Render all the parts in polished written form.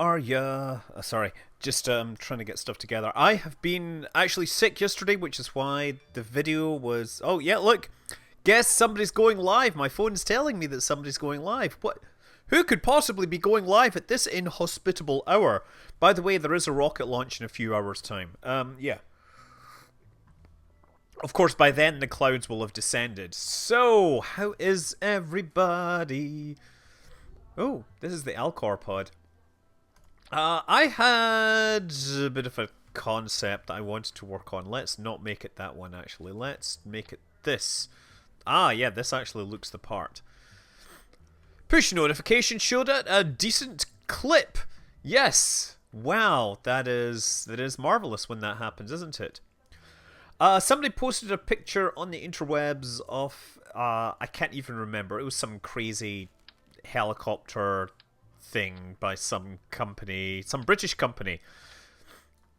are ya? Sorry, just trying to get stuff together. I have been actually sick yesterday, which is why the video was. Oh yeah, look, guess somebody's going live. My phone's telling me that somebody's going live. What? Who could possibly be going live at this inhospitable hour? By the way, there is a rocket launch in a few hours' time. Yeah. Of course, by then the clouds will have descended. So, how is everybody? Oh, this is the Alcor pod. I had a bit of a concept I wanted to work on. Let's not make it that one, actually. Let's make it this. Ah, yeah, this actually looks the part. Push notification showed a decent clip. Yes. Wow, that is marvelous when that happens, isn't it? Somebody posted a picture on the interwebs of I can't even remember. It was some crazy helicopter thing by some company, some British company.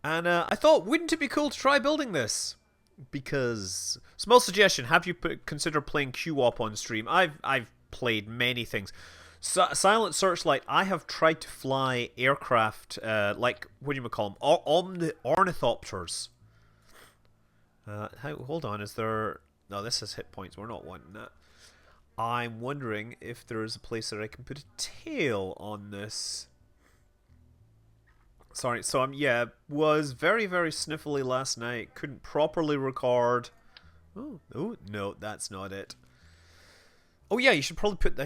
And I thought, wouldn't it be cool to try building this? Because small suggestion: have you consider playing QWOP on stream? I've played many things. Silent Searchlight. I have tried to fly aircraft, like what do you call them? Ornithopters. Hold on, is there? No, this is hit points. We're not wanting that. I'm wondering if there is a place that I can put a tail on this. Sorry, so yeah, was very sniffly last night. Couldn't properly record. Oh no, that's not it. Oh yeah, I should probably put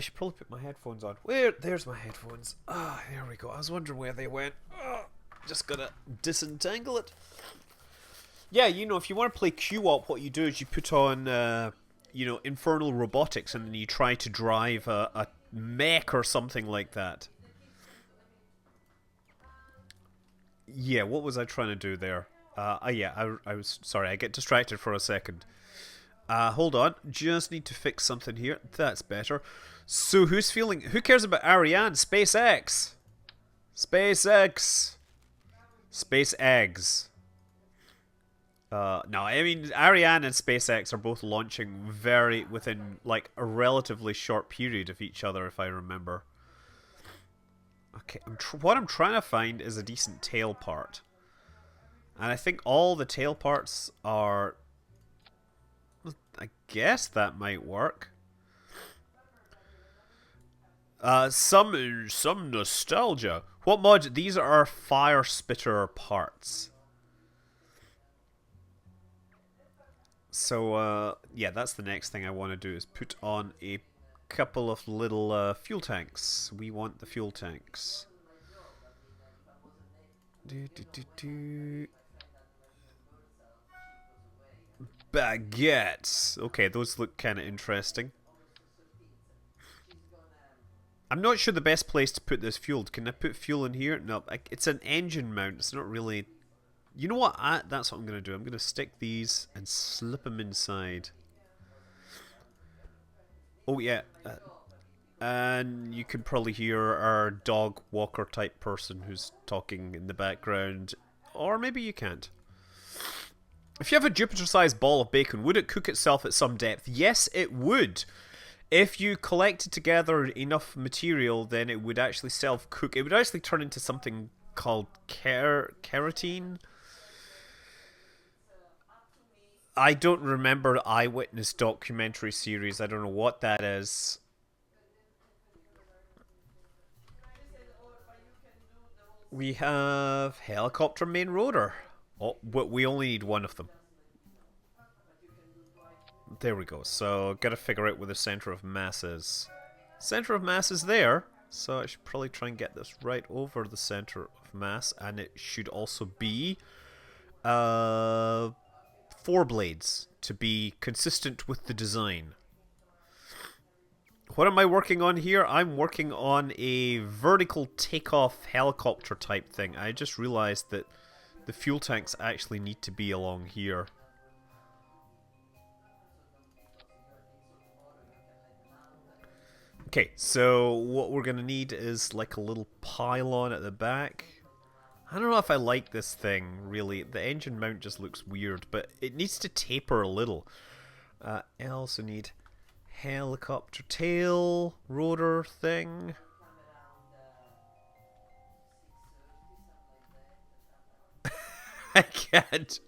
my headphones on. There's my headphones. Ah, there we go. I was wondering where they went. Just gotta disentangle it. Yeah, you know, if you want to play QWOP, what you do is you put on, Infernal Robotics, and then you try to drive a mech or something like that. Yeah, what was I trying to do there? I was sorry, I get distracted for a second. Hold on, just need to fix something here. That's better. So who cares about Ariane? SpaceX! SpaceX! Space eggs. No, I mean, Ariane and SpaceX are both launching within, like, a relatively short period of each other, if I remember. Okay, what I'm trying to find is a decent tail part. And I think all the tail parts are... I guess that might work. Some nostalgia. What mod? These are fire spitter parts. So, yeah, that's the next thing I want to do is put on a couple of little fuel tanks. We want the fuel tanks. Baguettes. Okay, those look kind of interesting. I'm not sure the best place to put this fuel. Can I put fuel in here? No, it's an engine mount. It's not really... You know what? That's what I'm going to do. I'm going to stick these and slip them inside. Oh, yeah. And you can probably hear our dog walker type person who's talking in the background. Or maybe you can't. If you have a Jupiter-sized ball of bacon, would it cook itself at some depth? Yes, it would. If you collected together enough material, then it would actually self-cook. It would actually turn into something called keratin. I don't remember the Eyewitness documentary series. I don't know what that is. We have helicopter main rotor. Oh, but we only need one of them. There we go. So, gotta figure out where the center of mass is. Center of mass is there. So, I should probably try and get this right over the center of mass. And it should also be... 4 blades to be consistent with the design. What am I working on here? I'm working on a vertical takeoff helicopter type thing. I just realized that the fuel tanks actually need to be along here. Okay, so what we're going to need is like a little pylon at the back. I don't know if I like this thing, really. The engine mount just looks weird, but it needs to taper a little. I also need helicopter tail rotor thing. I can't.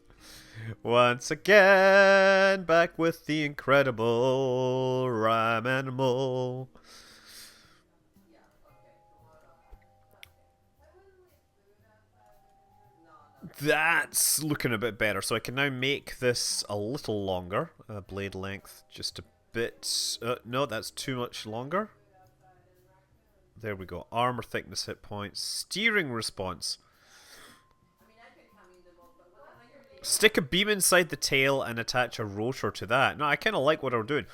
Once again, back with the incredible rhyme animal. That's looking a bit better. So I can now make this a little longer. Blade length just a bit. No, that's too much longer. There we go. Armor thickness, hit points, steering response. Stick a beam inside the tail and attach a rotor to that. No, I kind of like what we're doing.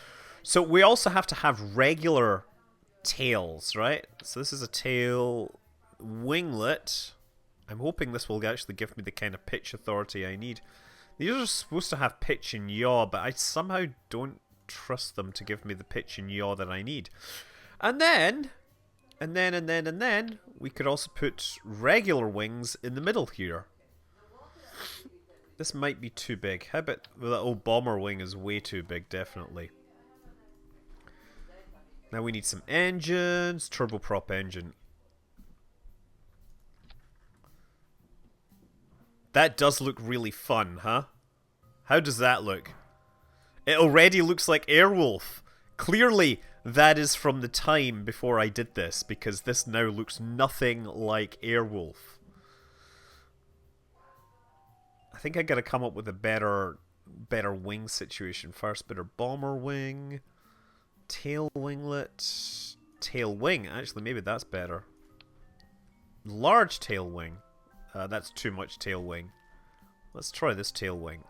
So we also have to have regular tails, right? So this is a tail winglet. I'm hoping this will actually give me the kind of pitch authority I need. These are supposed to have pitch and yaw, but I somehow don't trust them to give me the pitch and yaw that I need. And then, we could also put regular wings in the middle here. This might be too big. How about well, that old bomber wing is way too big, definitely. Now we need some engines. Turboprop engine. That does look really fun, huh? How does that look? It already looks like Airwolf. Clearly, that is from the time before I did this, because this now looks nothing like Airwolf. I think I gotta come up with a better wing situation first. Better bomber wing. Tail winglet. Tail wing. Actually, maybe that's better. Large tail wing. That's too much tail wing. Let's try this tail wing.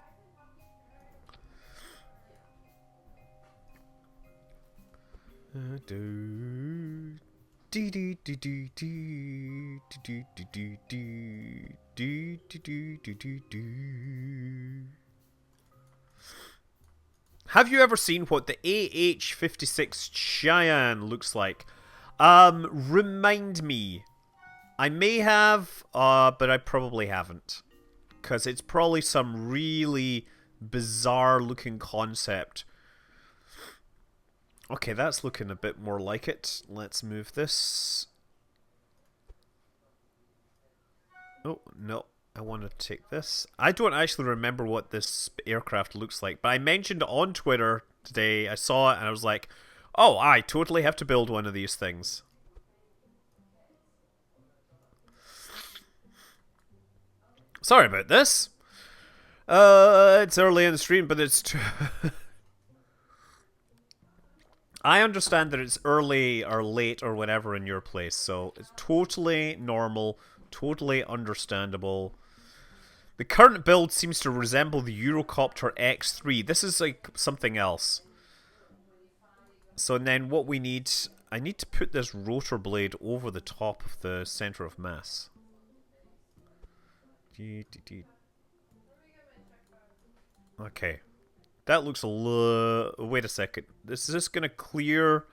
Have you ever seen what the AH-56 Cheyenne looks like? Remind me. I may have, but I probably haven't. Because it's probably some really bizarre looking concept. Okay, that's looking a bit more like it. Let's move this. Oh, no. I want to take this. I don't actually remember what this aircraft looks like, but I mentioned it on Twitter today. I saw it and I was like, oh, I totally have to build one of these things. Sorry about this. It's early in the stream, but it's true. I understand that it's early or late or whatever in your place, so it's totally normal, totally understandable. The current build seems to resemble the Eurocopter X3. This is like something else. So then what we need... I need to put this rotor blade over the top of the center of mass. Okay. That looks a little... Wait a second. This is just going to clear...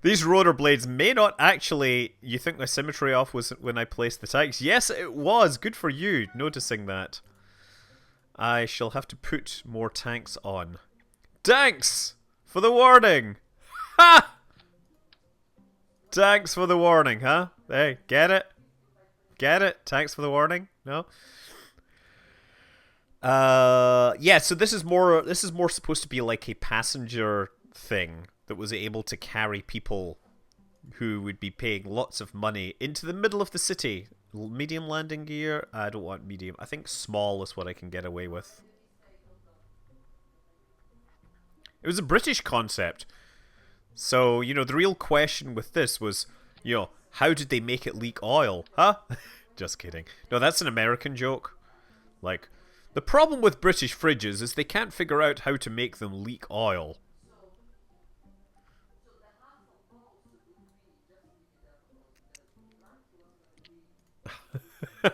These rotor blades may not actually... You think my symmetry off was when I placed the tanks? Yes, it was. Good for you noticing that. I shall have to put more tanks on. Tanks! For the warning! Ha! Tanks for the warning, huh? Hey, get it? Get it? Tanks for the warning? No? Yeah, so this is more supposed to be like a passenger thing that was able to carry people who would be paying lots of money into the middle of the city. Medium landing gear? I don't want medium. I think small is what I can get away with. It was a British concept. So, you know, the real question with this was, you know, how did they make it leak oil? Huh? Just kidding. No, that's an American joke. Like, the problem with British fridges is they can't figure out how to make them leak oil.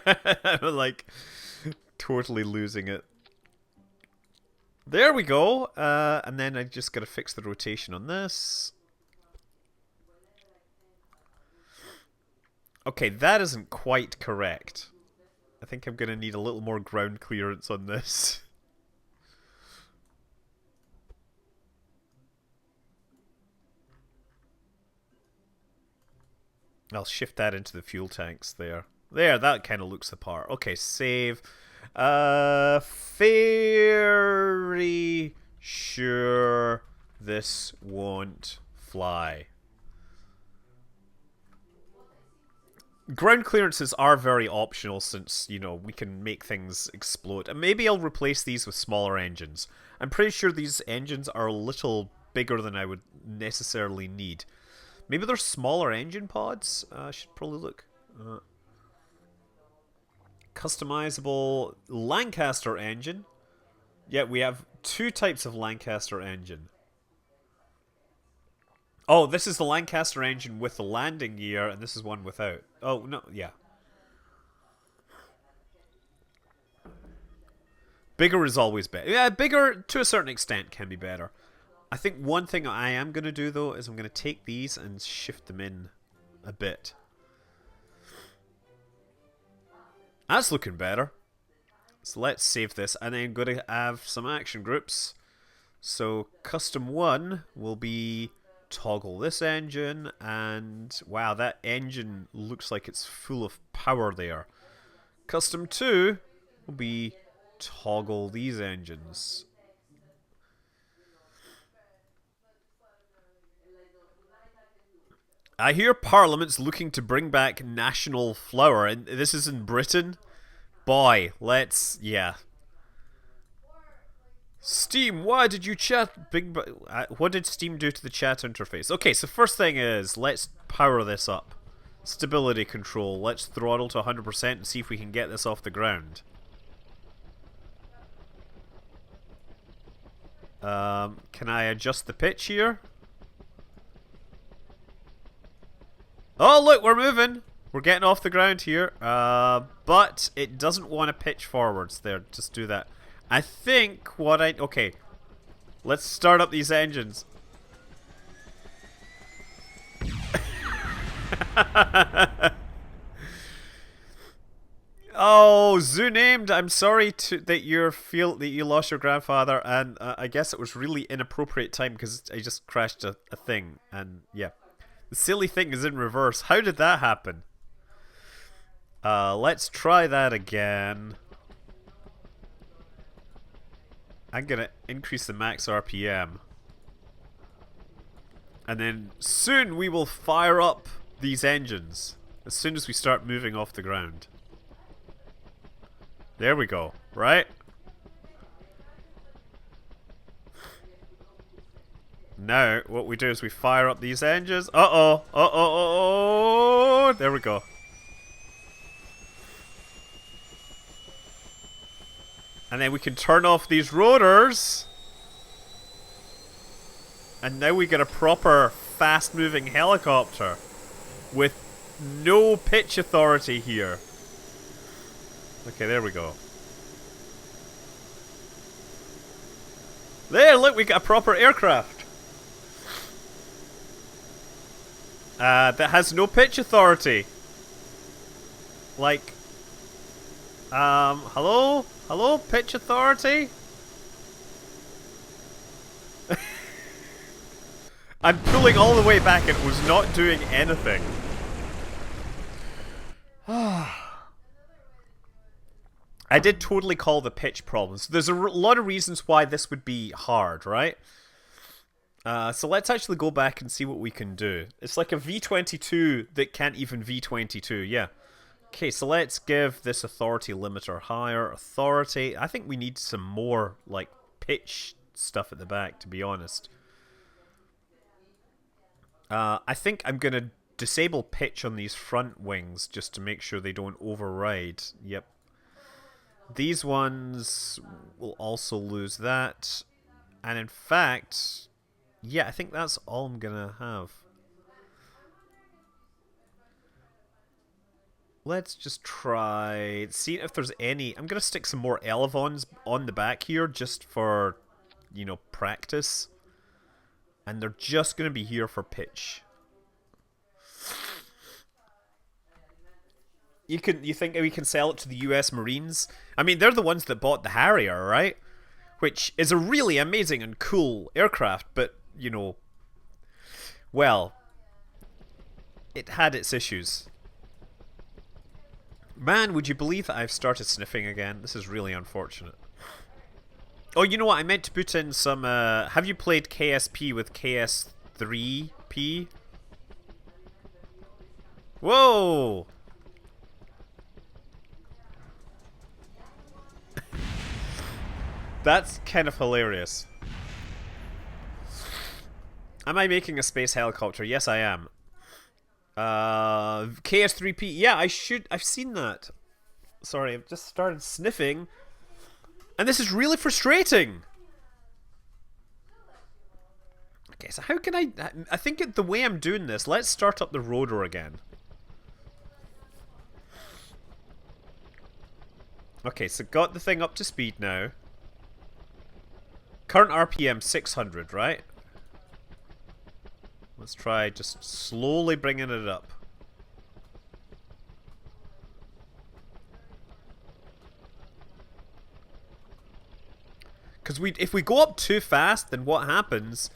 I'm like, totally losing it. There we go. And then I just gotta fix the rotation on this. Okay, that isn't quite correct. I think I'm gonna need a little more ground clearance on this. I'll shift that into the fuel tanks there. There, that kind of looks the part. Okay, save. Fairey sure this won't fly. Ground clearances are very optional since, you know, we can make things explode. And maybe I'll replace these with smaller engines. I'm pretty sure these engines are a little bigger than I would necessarily need. Maybe they're smaller engine pods? I should probably look. Customizable Lancaster engine. Yeah, we have two types of Lancaster engine. Oh, this is the Lancaster engine with the landing gear, and this is one without. Oh, no, yeah. Bigger is always better. Yeah, bigger to a certain extent can be better. I think one thing I am going to do, though, is I'm going to take these and shift them in a bit. That's looking better. So let's save this, and then I'm going to have some action groups. So custom 1 will be toggle this engine, and wow, that engine looks like it's full of power there. Custom 2 will be toggle these engines. I hear Parliament's looking to bring back national flower, and this is in Britain. Boy, let's, yeah. Steam, why did you chat? What did Steam do to the chat interface? Okay, so first thing is, let's power this up. Stability control, let's throttle to 100% and see if we can get this off the ground. Can I adjust the pitch here? Oh, look, we're moving. We're getting off the ground here. But it doesn't want to pitch forwards there. Just do that. I think what I... Okay. Let's start up these engines. Oh, Zoo named. I'm sorry that you lost your grandfather, and I guess it was really inappropriate time because I just crashed a thing, and yeah. The silly thing is in reverse. How did that happen? Let's try that again. I'm gonna increase the max RPM. And then soon we will fire up these engines. As soon as we start moving off the ground. There we go, right? Now, what we do is we fire up these engines. Uh-oh, uh-oh, there we go. And then we can turn off these rotors. And now we get a proper fast-moving helicopter with no pitch authority here. Okay, there we go. There, look, we got a proper aircraft. That has no pitch authority. Like, hello? Hello, pitch authority? I'm pulling all the way back and it was not doing anything. I did totally call the pitch problems. There's a lot of reasons why this would be hard, right? So let's actually go back and see what we can do. It's like a V22 that can't even V22, yeah. Okay, so let's give this authority limiter higher authority. I think we need some more, like, pitch stuff at the back, to be honest. I think I'm going to disable pitch on these front wings just to make sure they don't override. Yep. These ones will also lose that. And in fact, yeah, I think that's all I'm going to have. Let's just try, see if there's any. I'm going to stick some more elevons on the back here just for, you know, practice. And they're just going to be here for pitch. You think we can sell it to the US Marines? I mean, they're the ones that bought the Harrier, right? Which is a really amazing and cool aircraft, but, you know, well, it had its issues. Man, would you believe that I've started sniffing again? This is really unfortunate. Oh, you know what? I meant to put in some... have you played KSP with KS3P? Whoa! That's kind of hilarious. Am I making a space helicopter? Yes, I am. KS3P. Yeah, I should... I've seen that. Sorry, I've just started sniffing. And this is really frustrating. Okay, so how can I think the way I'm doing this, let's start up the rotor again. Okay, so got the thing up to speed now. Current RPM 600, right? Let's try just slowly bringing it up. Because if we go up too fast, then what happens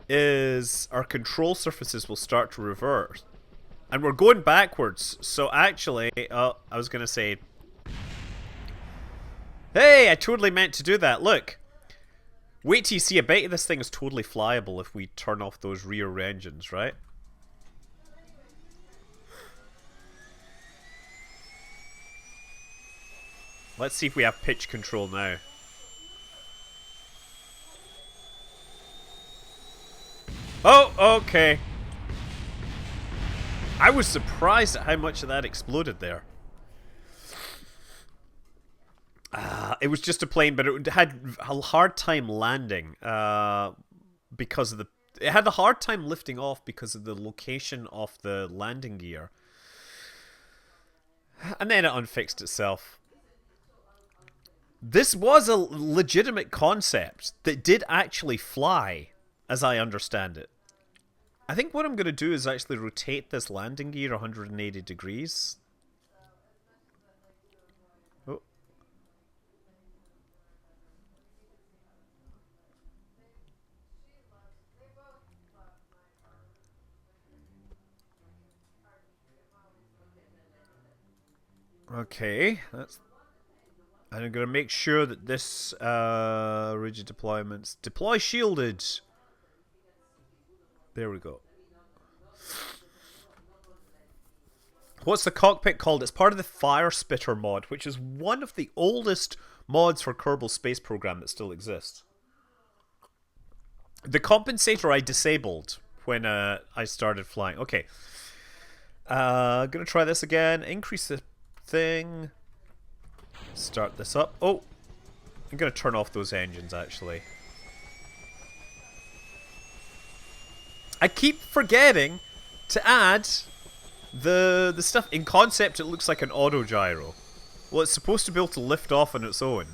is our control surfaces will start to reverse. And we're going backwards. So actually, I was going to say... Hey, I totally meant to do that. Look. Wait till you see. I bet you this thing is totally flyable if we turn off those rear engines, right? Let's see if we have pitch control now. Oh, okay. I was surprised at how much of that exploded there. It was just a plane, but it had a hard time landing because of the... It had a hard time lifting off because of the location of the landing gear. And then it unfixed itself. This was a legitimate concept that did actually fly, as I understand it. I think what I'm going to do is actually rotate this landing gear 180 degrees. Oh. Okay, that's... And I'm going to make sure that this rigid deployments... Deploy shielded! There we go. What's the cockpit called? It's part of the Fire Spitter mod, which is one of the oldest mods for Kerbal Space Program that still exists. The compensator I disabled when I started flying. Okay. Gonna try this again. Increase the thing. Start this up. Oh! I'm gonna turn off those engines, actually. I keep forgetting to add the stuff. In concept, it looks like an auto gyro. Well, it's supposed to be able to lift off on its own.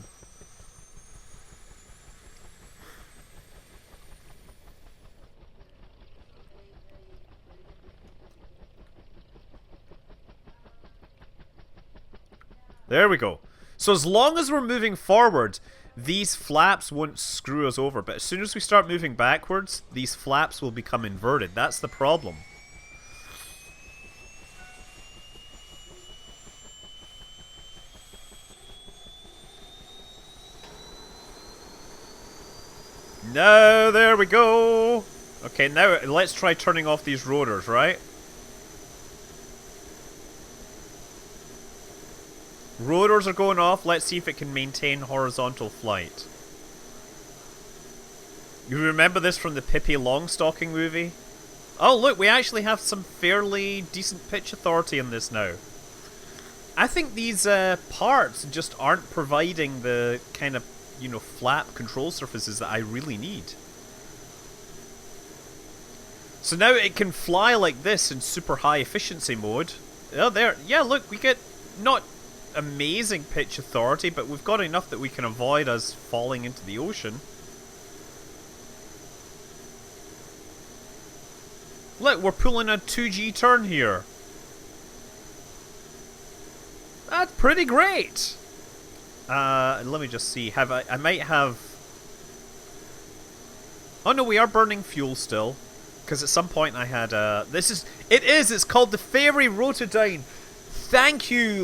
There we go. So as long as we're moving forward, these flaps won't screw us over. But as soon as we start moving backwards, these flaps will become inverted. That's the problem. No, there we go. Okay, now let's try turning off these rotors, right? Rotors are going off. Let's see if it can maintain horizontal flight. You remember this from the Pippi Longstocking movie? Oh, look, we actually have some fairly decent pitch authority in this now. I think these parts just aren't providing the kind of, you know, flap control surfaces that I really need. So now it can fly like this in super high efficiency mode. Oh, there. Yeah, look, we get not amazing pitch authority, but we've got enough that we can avoid us falling into the ocean. Look, we're pulling a 2G turn here. That's pretty great. Let me just see. I might have... Oh no, we are burning fuel still. Because at some point I had it's called the Fairey Rotodyne. Thank you,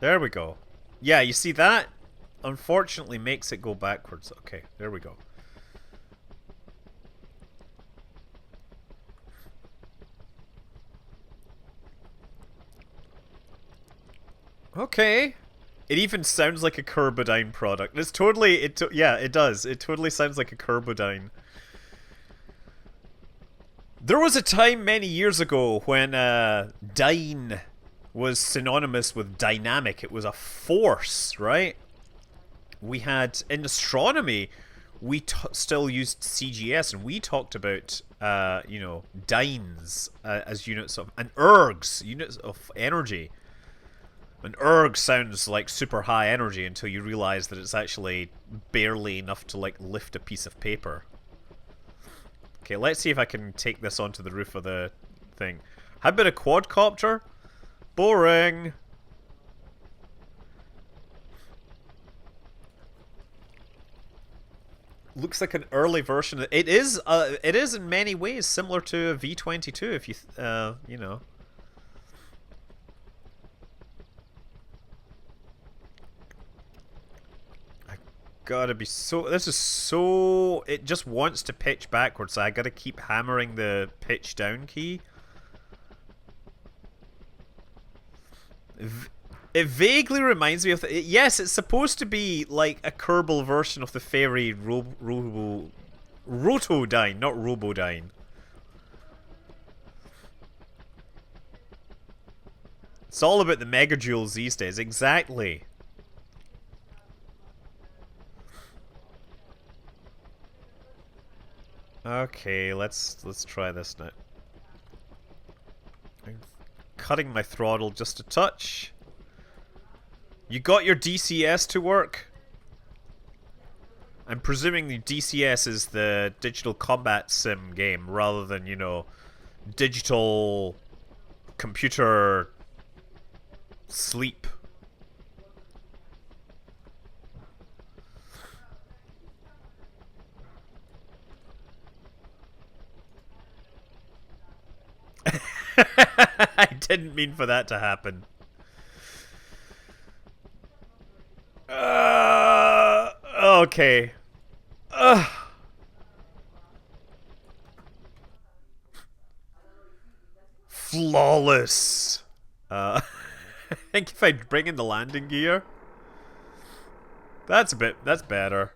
There we go. Yeah, you see that? Unfortunately makes it go backwards. Okay, there we go. Okay. It even sounds like a Kerbodyne product. It's totally... yeah, it does. It totally sounds like a Kerbodyne. There was a time many years ago when dyne was synonymous with dynamic. It was a force, right? We had, in astronomy, we still used CGS, and we talked about, you know, dynes as units of, and ergs, units of energy. An erg sounds like super high energy until you realize that it's actually barely enough to, like, lift a piece of paper. Okay, let's see if I can take this onto the roof of the thing. How about a quadcopter? Boring. Looks like an early version. It is in many ways similar to a V-22 if you, you know. Gotta be so... This is so... It just wants to pitch backwards, so I gotta keep hammering the pitch down key. It vaguely reminds me of... yes, it's supposed to be like a Kerbal version of the Fairey Rotodyne, not Robodyne. It's all about the megajoules these days, exactly. Okay, let's try this now. I'm cutting my throttle just a touch. You got your DCS to work? I'm presuming the DCS is the digital combat sim game rather than, you know, digital computer sleep. I didn't mean for that to happen. Okay. Flawless. I think if I bring in the landing gear, that's better.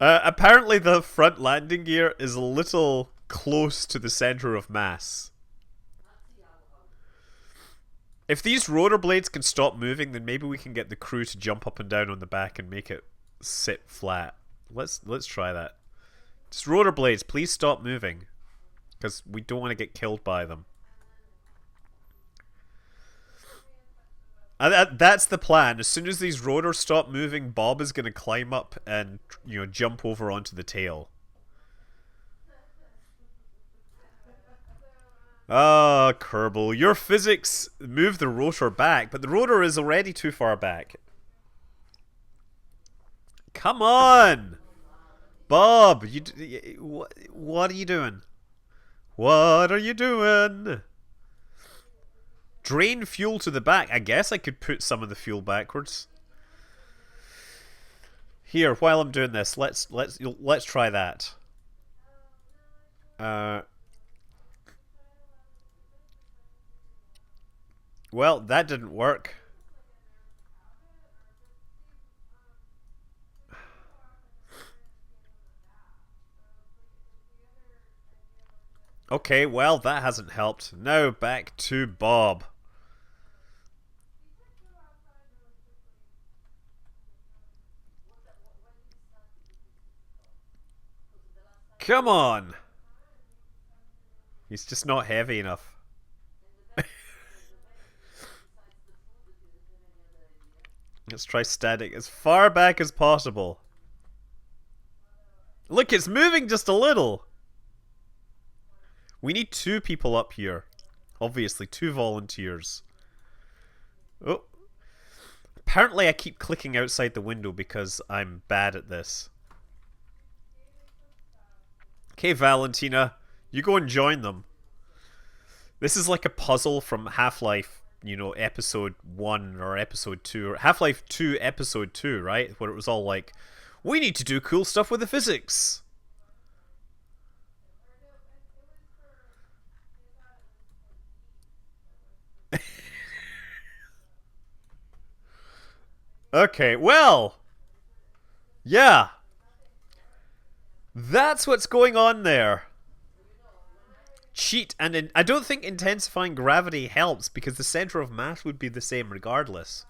Apparently the front landing gear is a little close to the center of mass. If these rotor blades can stop moving, then maybe we can get the crew to jump up and down on the back and make it sit flat. Let's try that. Just rotor blades, please stop moving. Because we don't want to get killed by them. That's the plan. As soon as these rotors stop moving, Bob is going to climb up and, you know, jump over onto the tail. Ah, Kerbal. Your physics move the rotor back, but the rotor is already too far back. Come on! Bob, what are you doing? What are you doing? Drain fuel to the back. I guess I could put some of the fuel backwards. Here, while I'm doing this, let's try that. Well, that didn't work. Okay, well, that hasn't helped. Now back to Bob. Come on! He's just not heavy enough. Let's try static as far back as possible. Look, it's moving just a little. We need 2 people up here. Obviously, 2 volunteers. Oh. Apparently I keep clicking outside the window because I'm bad at this. Okay, Valentina, you go and join them. This is like a puzzle from Half-Life, you know, episode 1 or episode 2, or Half-Life 2 episode 2, right? Where it was all like, we need to do cool stuff with the physics. Okay, well, yeah. That's what's going on there. Cheat, and I don't think intensifying gravity helps because the center of mass would be the same regardless.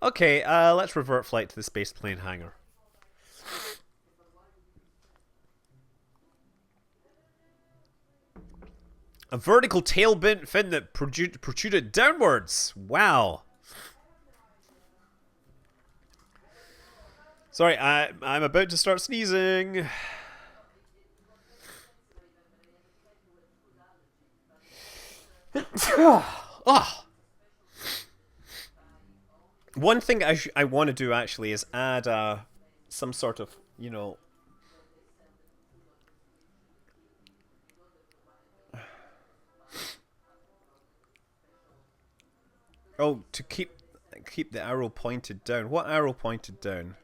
Okay, let's revert flight to the space plane hangar. A vertical tail fin that protruded downwards. Wow. Sorry, I'm about to start sneezing. Oh. One thing I want to do actually is add some sort of, you know... Oh, to keep the arrow pointed down. What arrow pointed down?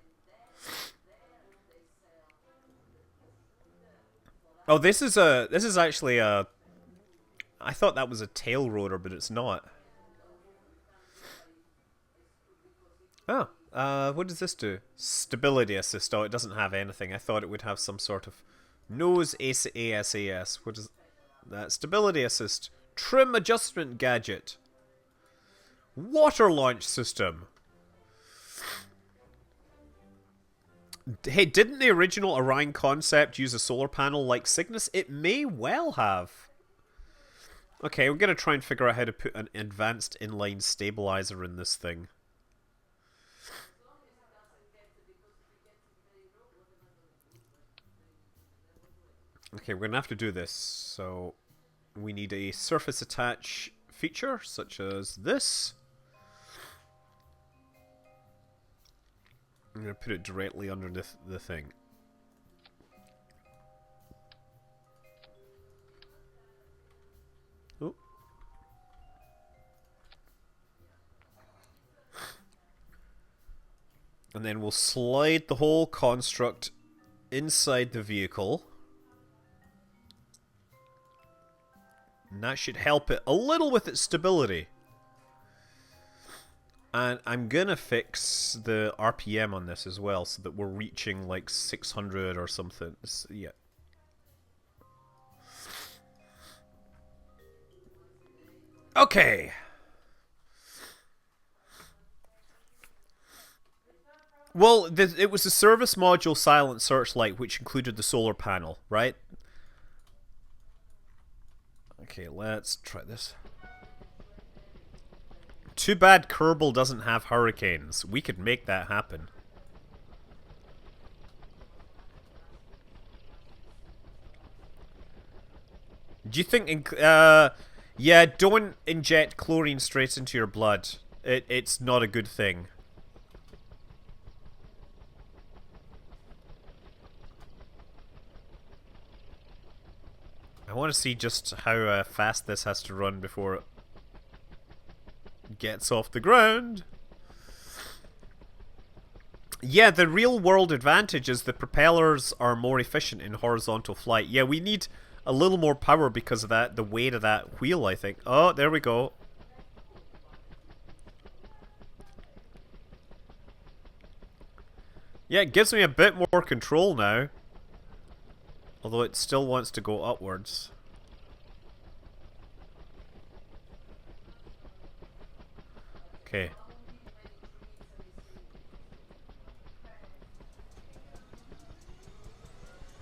Oh, this is actually a... I thought that was a tail rotor, but it's not. Oh, what does this do? Stability assist. Oh, it doesn't have anything. I thought it would have some sort of nose ASAS. What is that? Stability assist. Trim adjustment gadget. Water launch system. Hey, didn't the original Orion concept use a solar panel like Cygnus? It may well have. Okay, we're going to try and figure out how to put an advanced inline stabilizer in this thing. Okay, we're going to have to do this. So, we need a surface attach feature, such as this. I'm going to put it directly under the thing. Oh. And then we'll slide the whole construct inside the vehicle. And that should help it a little with its stability. And I'm gonna fix the RPM on this as well, so that we're reaching like 600 or something. Yeah. Okay. Well, it was the service module silent searchlight, which included the solar panel, right? Okay, let's try this. Too bad Kerbal doesn't have hurricanes. We could make that happen. Do you think... yeah, don't inject chlorine straight into your blood. It's not a good thing. I want to see just how fast this has to run before it gets off the ground. Yeah, the real world advantage is the propellers are more efficient in horizontal flight. Yeah, we need a little more power because of that, the weight of that wheel, I think. Oh, there we go. Yeah, it gives me a bit more control now. Although it still wants to go upwards. Okay.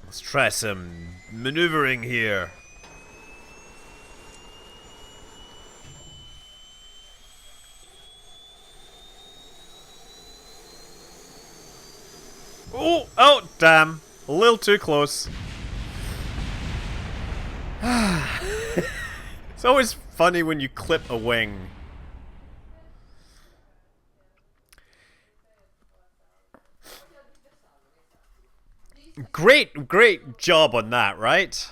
Let's try some maneuvering here. Oh, oh, damn. A little too close. It's always funny when you clip a wing. Great job on that, right?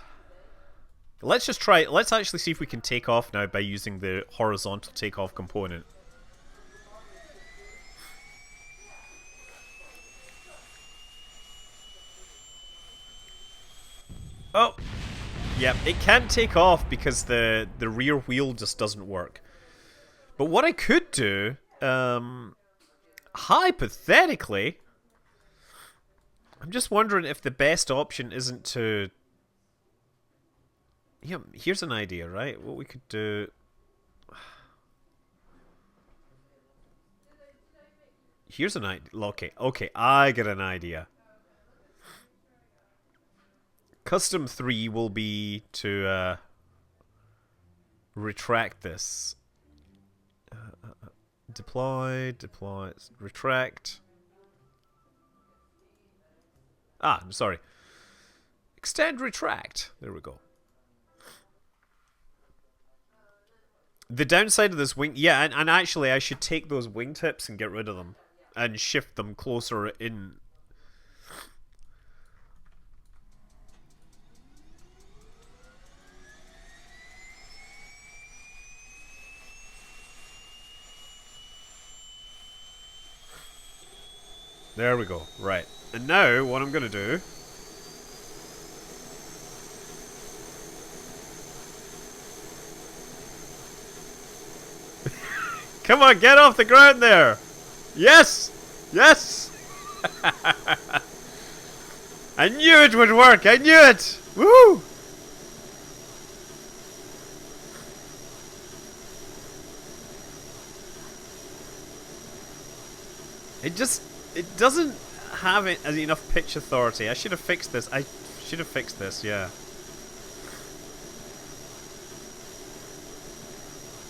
Let's just try. Let's actually see if we can take off now by using the horizontal takeoff component. Oh, yep, it can't take off because the rear wheel just doesn't work. But what I could do, hypothetically, I'm just wondering if the best option isn't to... Yeah, here's an idea, right? What we could do... Here's an idea. Okay, I get an idea. Custom 3 will be to retract this. Deploy, retract. Ah, I'm sorry. Extend, retract. There we go. The downside of this wing... Yeah, and actually I should take those wingtips and get rid of them. And shift them closer in. There we go. Right. And now, what I'm going to do... Come on, get off the ground there! Yes! Yes! I knew it would work! I knew it! Woo! It doesn't have enough pitch authority. I should have fixed this. I should have fixed this, yeah.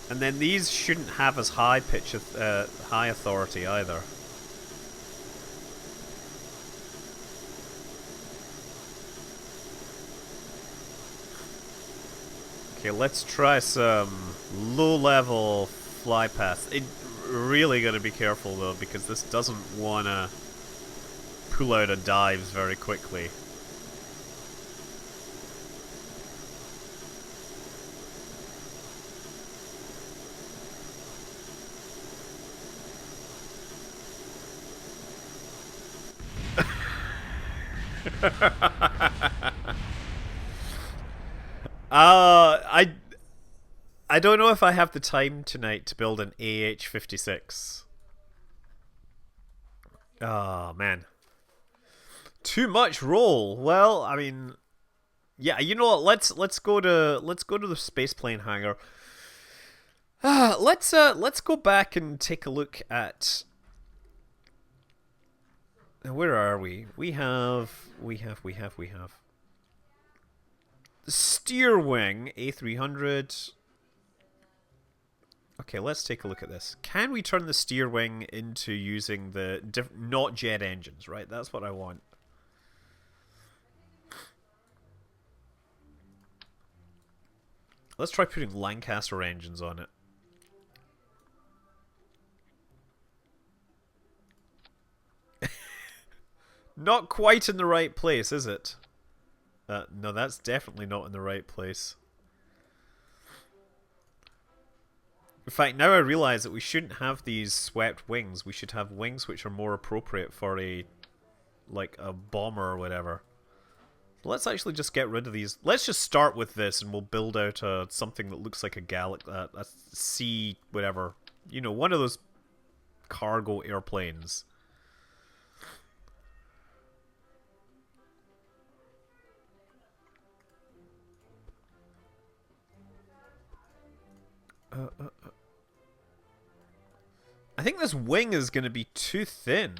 And then these shouldn't have as high pitch, high authority either. Okay, let's try some low-level fly paths. Really gotta be careful though, because this doesn't wanna pull out of dives very quickly. I don't know if I have the time tonight to build an AH-56. Oh man, too much roll. Well, I mean, yeah, you know what? Let's go to the space plane hangar. Let's go back and take a look at. Where are we? We have steer wing A300. Okay, let's take a look at this. Can we turn the steer wing into using the not jet engines, right? That's what I want. Let's try putting Lancaster engines on it. Not quite in the right place, is it? No, that's definitely not in the right place. In fact, now I realize that we shouldn't have these swept wings. We should have wings which are more appropriate for a bomber or whatever. Let's actually just get rid of these. Let's just start with this, and we'll build out something that looks like a C whatever. You know, one of those cargo airplanes. I think this wing is going to be too thin.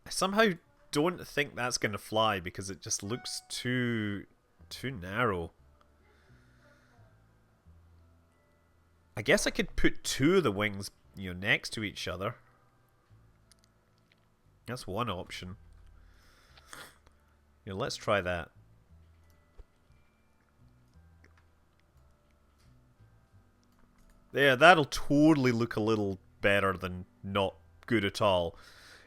I somehow don't think that's going to fly because it just looks too narrow. I guess I could put two of the wings, you know, next to each other. That's one option. You know, let's try that. Yeah, that'll totally look a little better than not good at all.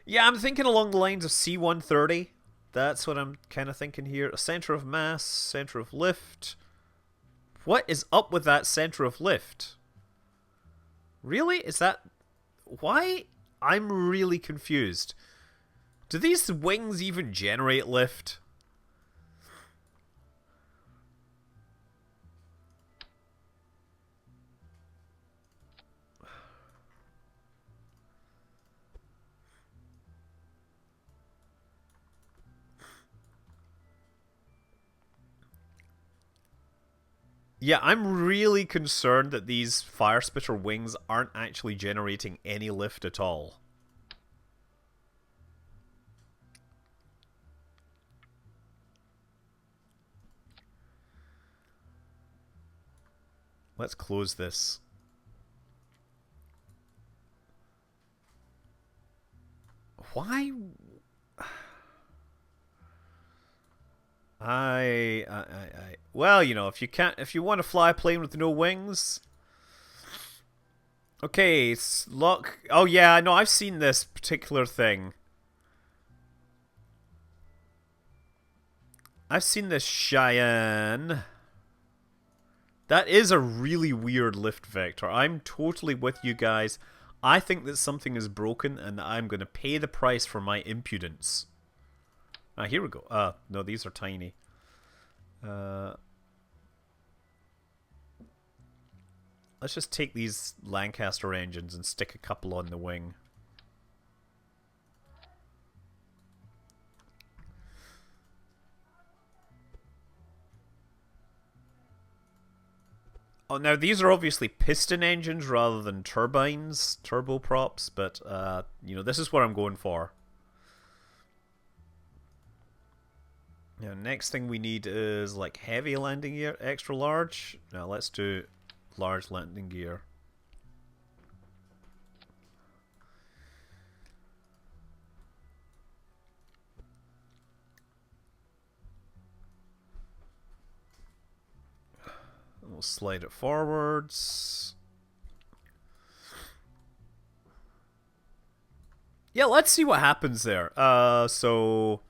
Yeah, I'm thinking along the lines of C-130. That's what I'm kind of thinking here. A center of mass, center of lift. What is up with that center of lift? Really? Is that... Why? I'm really confused. Do these wings even generate lift? Yeah, I'm really concerned that these fire spitter wings aren't actually generating any lift at all. Let's close this. Why? Well, you know, if you want to fly a plane with no wings. Okay, lock. Oh yeah, no, I've seen this particular thing. I've seen this Cheyenne. That is a really weird lift vector. I'm totally with you guys. I think that something is broken and I'm going to pay the price for my impudence. Ah, here we go. No, these are tiny. Let's just take these Lancaster engines and stick a couple on the wing. Oh, now these are obviously piston engines rather than turbines, turboprops, but, you know, this is what I'm going for. Now, next thing we need is, like, heavy landing gear, extra large. Now, let's do large landing gear. We'll slide it forwards. Yeah, let's see what happens there. So...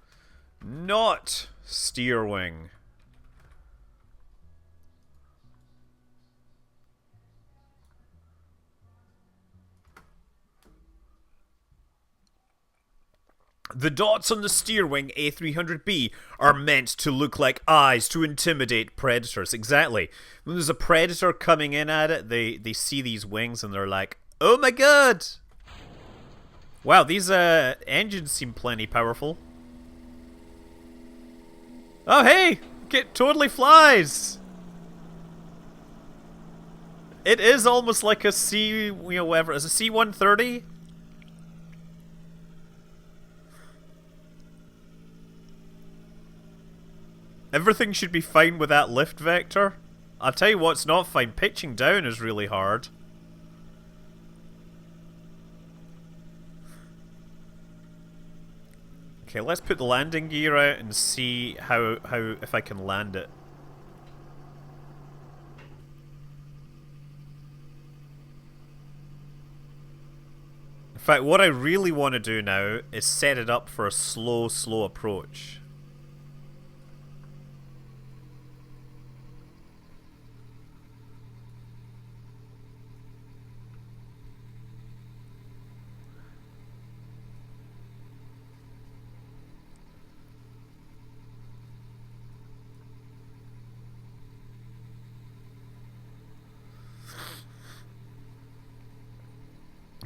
Not steer wing. The dots on the steer wing A300B are meant to look like eyes to intimidate predators. Exactly. When there's a predator coming in at it, they see these wings and they're like, oh my god! Wow, these engines seem plenty powerful. Oh hey! It totally flies! It is almost like a C, you know, whatever. Is a C-130? Everything should be fine with that lift vector. I'll tell you what's not fine. Pitching down is really hard. Okay, let's put the landing gear out and see how if I can land it. In fact, what I really want to do now is set it up for a slow approach.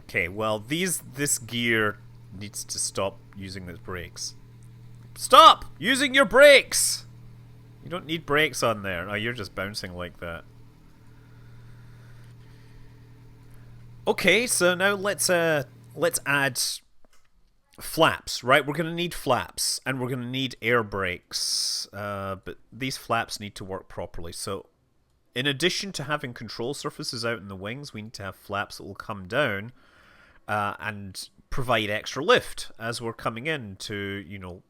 Okay, well, this gear needs to stop using its brakes. Stop using your brakes! You don't need brakes on there. Oh, you're just bouncing like that. Okay, so now let's add flaps, right? We're going to need flaps, and we're going to need air brakes. But these flaps need to work properly. So, in addition to having control surfaces out in the wings, we need to have flaps that will come down and provide extra lift as we're coming in to, you know,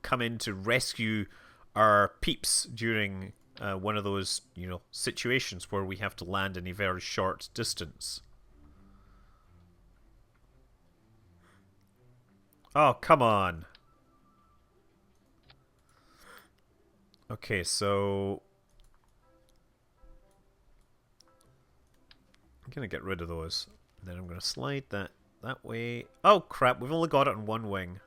come in to rescue our peeps during one of those, you know, situations where we have to land in a very short distance. Oh, come on. Okay, so... I'm going to get rid of those. And then I'm going to slide that way. Oh, crap. We've only got it on one wing.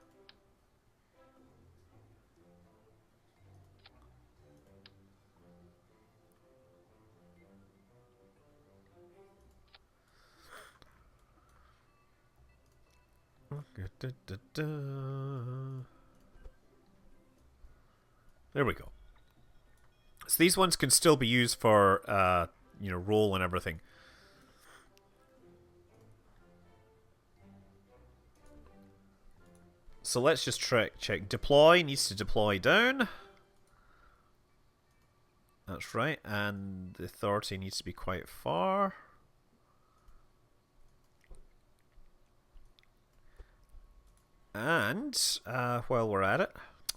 There we go. So these ones can still be used for, you know, roll and everything. So let's just check. Deploy needs to deploy down. That's right. And the authority needs to be quite far. And, while we're at it...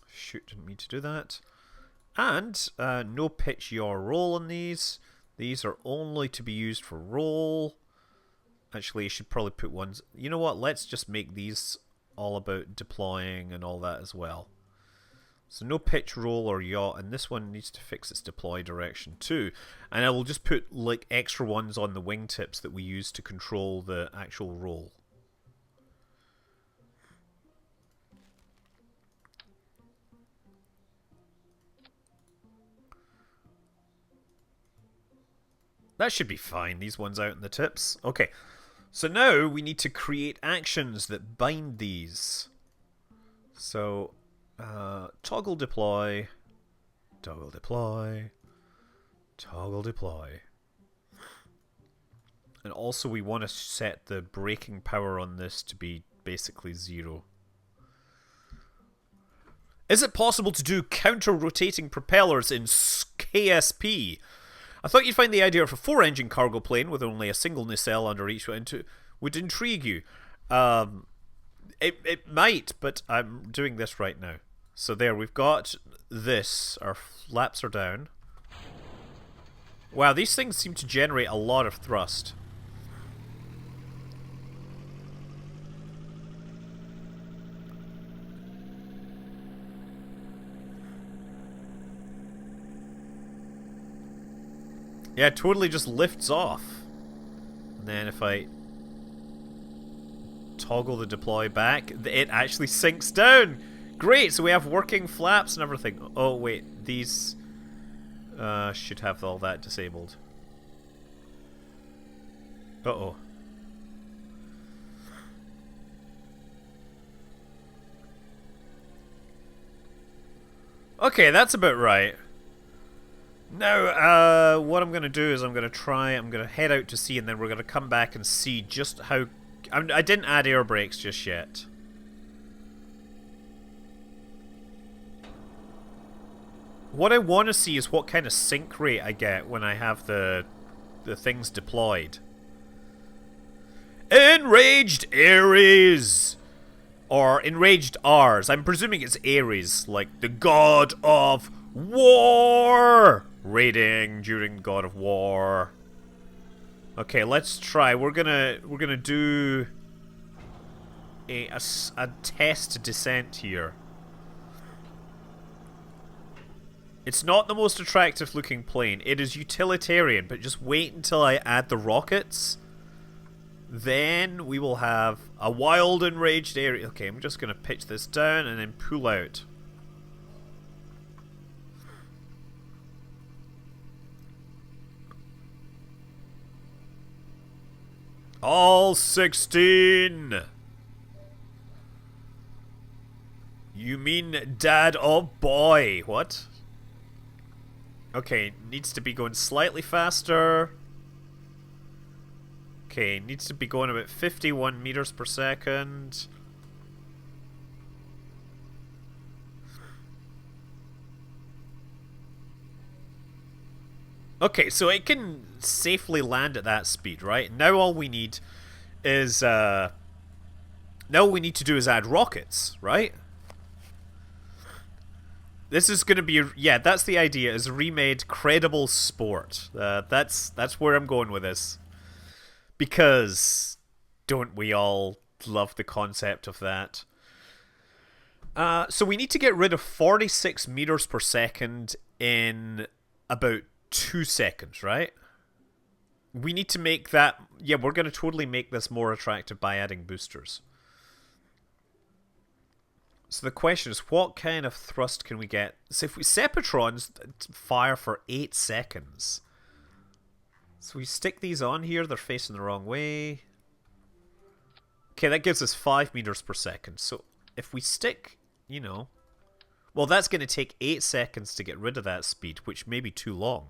Shoot, didn't mean to do that. And, no pitch yaw roll on these. These are only to be used for roll. Actually, you should probably put ones... You know what? Let's just make these all about deploying and all that as well. So no pitch, roll, or yaw, and this one needs to fix its deploy direction too. And I will just put like extra ones on the wingtips that we use to control the actual roll. That should be fine, these ones out in the tips. Okay, so now we need to create actions that bind these. So, toggle deploy, toggle deploy, toggle deploy. And also we want to set the braking power on this to be basically 0. Is it possible to do counter-rotating propellers in KSP? I thought you'd find the idea of a 4-engine cargo plane with only a single nacelle under each one would intrigue you. It might, but I'm doing this right now. So there, we've got this. Our flaps are down. Wow, these things seem to generate a lot of thrust. Yeah, it totally just lifts off. And then if I toggle the deploy back, it actually sinks down. Great, so we have working flaps and everything. Oh, wait, these should have all that disabled. Uh-oh. Okay, that's about right. Now, what I'm going to do is I'm going to head out to sea, and then we're going to come back and see just how... I didn't add air brakes just yet. What I want to see is what kind of sink rate I get when I have the things deployed. Enraged Ares! Or Enraged Rs. I'm presuming it's Ares, like the god of war! Raiding during God of War. Okay, let's try. We're gonna do a test descent here. It's not the most attractive looking plane. It is utilitarian, but just wait until I add the rockets. Then we will have a wild enraged area. Okay, I'm just gonna pitch this down and then pull out. All 16! You mean dad? Oh boy, what? Okay, needs to be going slightly faster. Okay, needs to be going about 51 meters per second. Okay, so it can safely land at that speed, right? Now all we need is, now all we need to do is add rockets, right? This is going to be, yeah, that's the idea, is remade credible sport. That's where I'm going with this. Because don't we all love the concept of that? So we need to get rid of 46 meters per second in about 2 seconds, right? We need to make that... Yeah, we're going to totally make this more attractive by adding boosters. So the question is, what kind of thrust can we get? So if we... Sepatrons fire for 8 seconds. So we stick these on here, they're facing the wrong way. Okay, that gives us 5 meters per second. So if we stick, you know... Well, that's going to take 8 seconds to get rid of that speed, which may be too long.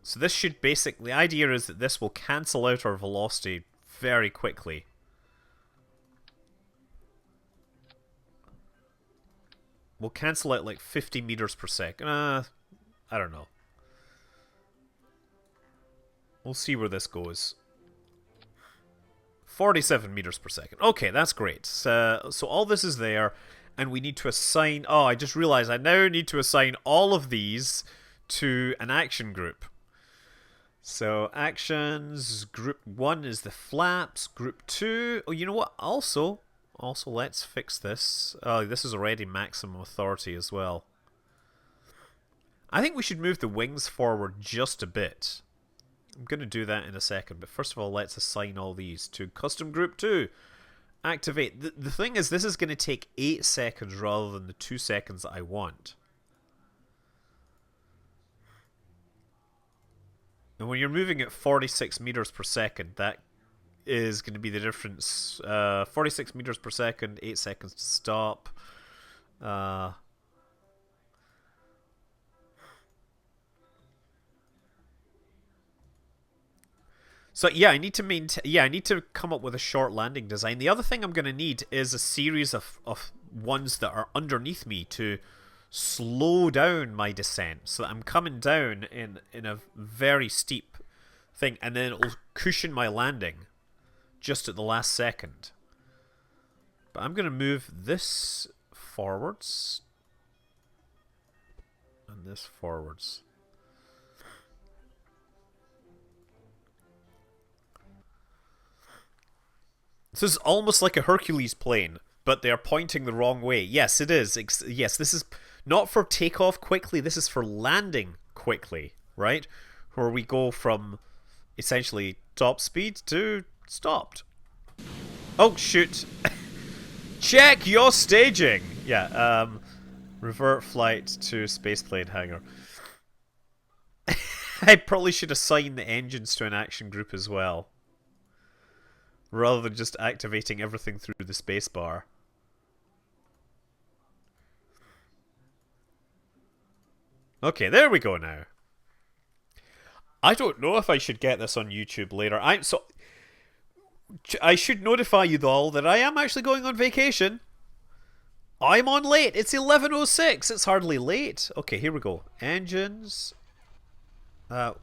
So this should basically... The idea is that this will cancel out our velocity very quickly. We'll cancel out like 50 meters per second. I don't know. We'll see where this goes. 47 meters per second. Okay, that's great. So all this is there, and we need to assign... Oh, I just realized I now need to assign all of these to an action group. So, actions, group 1 is the flaps, group 2... Oh, you know what? Also, let's fix this. Oh, this is already maximum authority as well. I think we should move the wings forward just a bit. I'm going to do that in a second, but first of all, let's assign all these to custom group 2. Activate. The thing is, this is going to take 8 seconds rather than the 2 seconds that I want. And when you're moving at 46 meters per second, that is going to be the difference. 46 meters per second, 8 seconds to stop. So yeah, I need to maintain. Yeah, I need to come up with a short landing design. The other thing I'm going to need is a series of ones that are underneath me to slow down my descent, so that I'm coming down in a very steep thing, and then it'll cushion my landing just at the last second. But I'm going to move this forwards and this forwards. This is almost like a Hercules plane, but they are pointing the wrong way. Yes, it is. Yes, this is not for takeoff quickly. This is for landing quickly, right? Where we go from essentially top speed to stopped. Oh, shoot. Check your staging. Yeah, revert flight to spaceplane hangar. I probably should assign the engines to an action group as well, rather than just activating everything through the spacebar. Okay, there we go now. I don't know if I should get this on YouTube later. I should notify you all that I am actually going on vacation. I'm on late. It's 11:06. It's hardly late. Okay, here we go. Engines. Why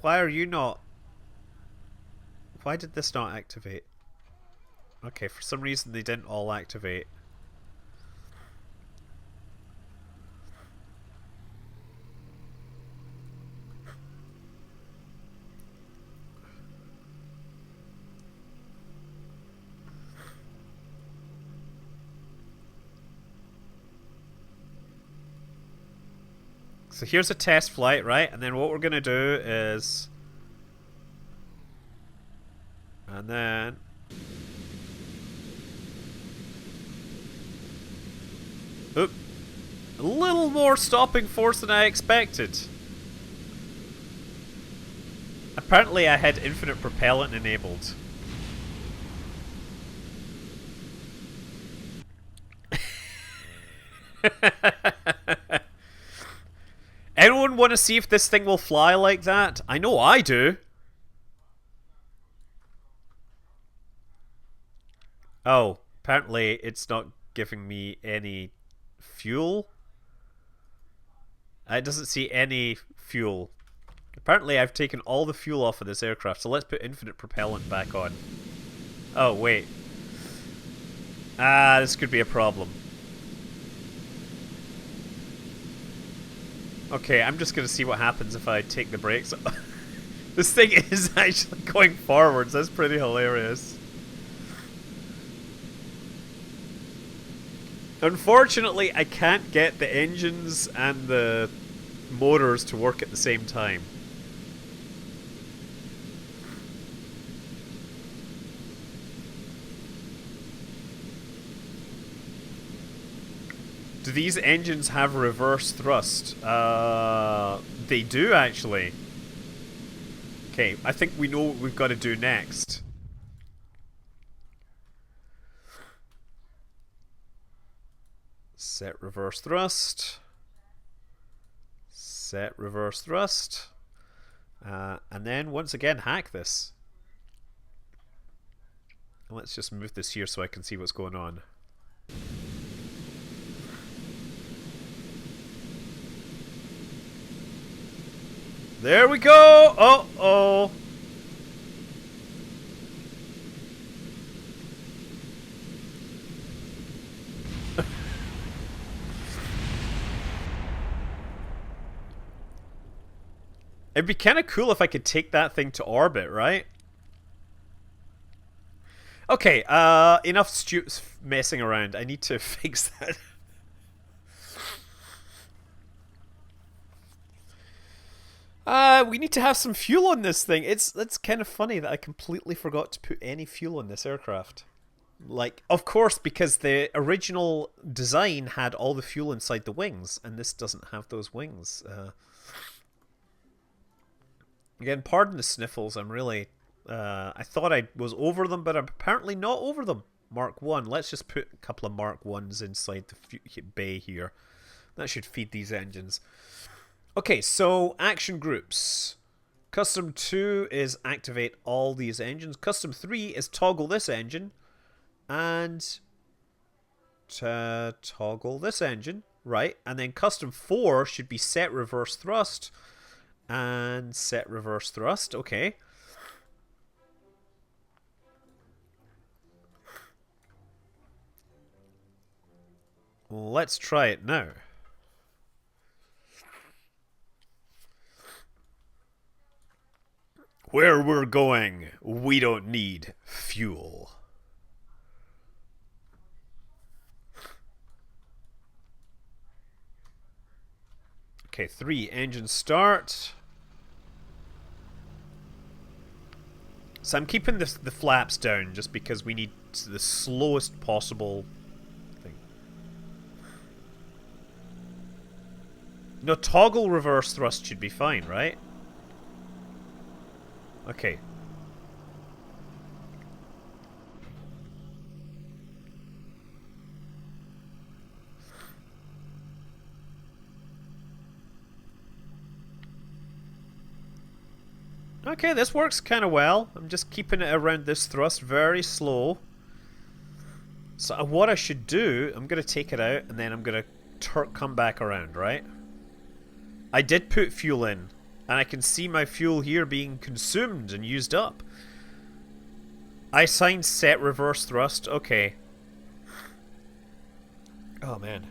are you not... Why did this not activate? Okay, for some reason they didn't all activate. So here's a test flight, right? And then what we're going to do is... And then... Oop. A little more stopping force than I expected. Apparently I had infinite propellant enabled. Anyone want to see if this thing will fly like that? I know I do. Oh, apparently it's not giving me any fuel. It doesn't see any fuel. Apparently I've taken all the fuel off of this aircraft, so let's put infinite propellant back on. Oh, wait. This could be a problem. Okay, I'm just gonna see what happens if I take the brakes. This thing is actually going forwards. That's pretty hilarious. Unfortunately, I can't get the engines and the motors to work at the same time. Do these engines have reverse thrust? They do actually. Okay, I think we know what we've got to do next. Set reverse thrust. Set reverse thrust. And then once again hack this. Let's just move this here so I can see what's going on. There we go! Uh-oh! It'd be kind of cool if I could take that thing to orbit, right? Okay, enough messing around. I need to fix that. We need to have some fuel on this thing. That's kind of funny that I completely forgot to put any fuel on this aircraft. Like, of course, because the original design had all the fuel inside the wings, and this doesn't have those wings. Again, pardon the sniffles. I'm really... I thought I was over them, but I'm apparently not over them. Mark 1. Let's just put a couple of Mark 1s inside the bay here. That should feed these engines. Okay, so action groups. Custom 2 is activate all these engines. Custom 3 is toggle this engine. And toggle this engine. Right, and then custom 4 should be set reverse thrust. And set reverse thrust. Okay. Let's try it now. Where we're going, we don't need fuel. Okay, 3, engine start. So I'm keeping the flaps down just because we need the slowest possible thing. No, toggle reverse thrust should be fine, right? Okay. Okay, this works kind of well. I'm just keeping it around this thrust very slow. So what I should do, I'm going to take it out and then I'm going to come back around, right? I did put fuel in. And I can see my fuel here being consumed and used up. I signed set reverse thrust. Okay. Oh, man.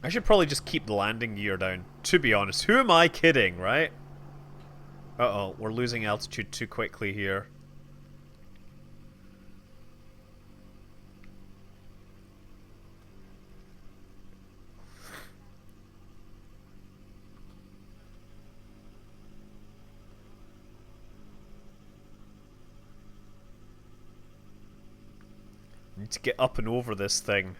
I should probably just keep the landing gear down, to be honest. Who am I kidding, right? Uh-oh, we're losing altitude too quickly here. Need to get up and over this thing.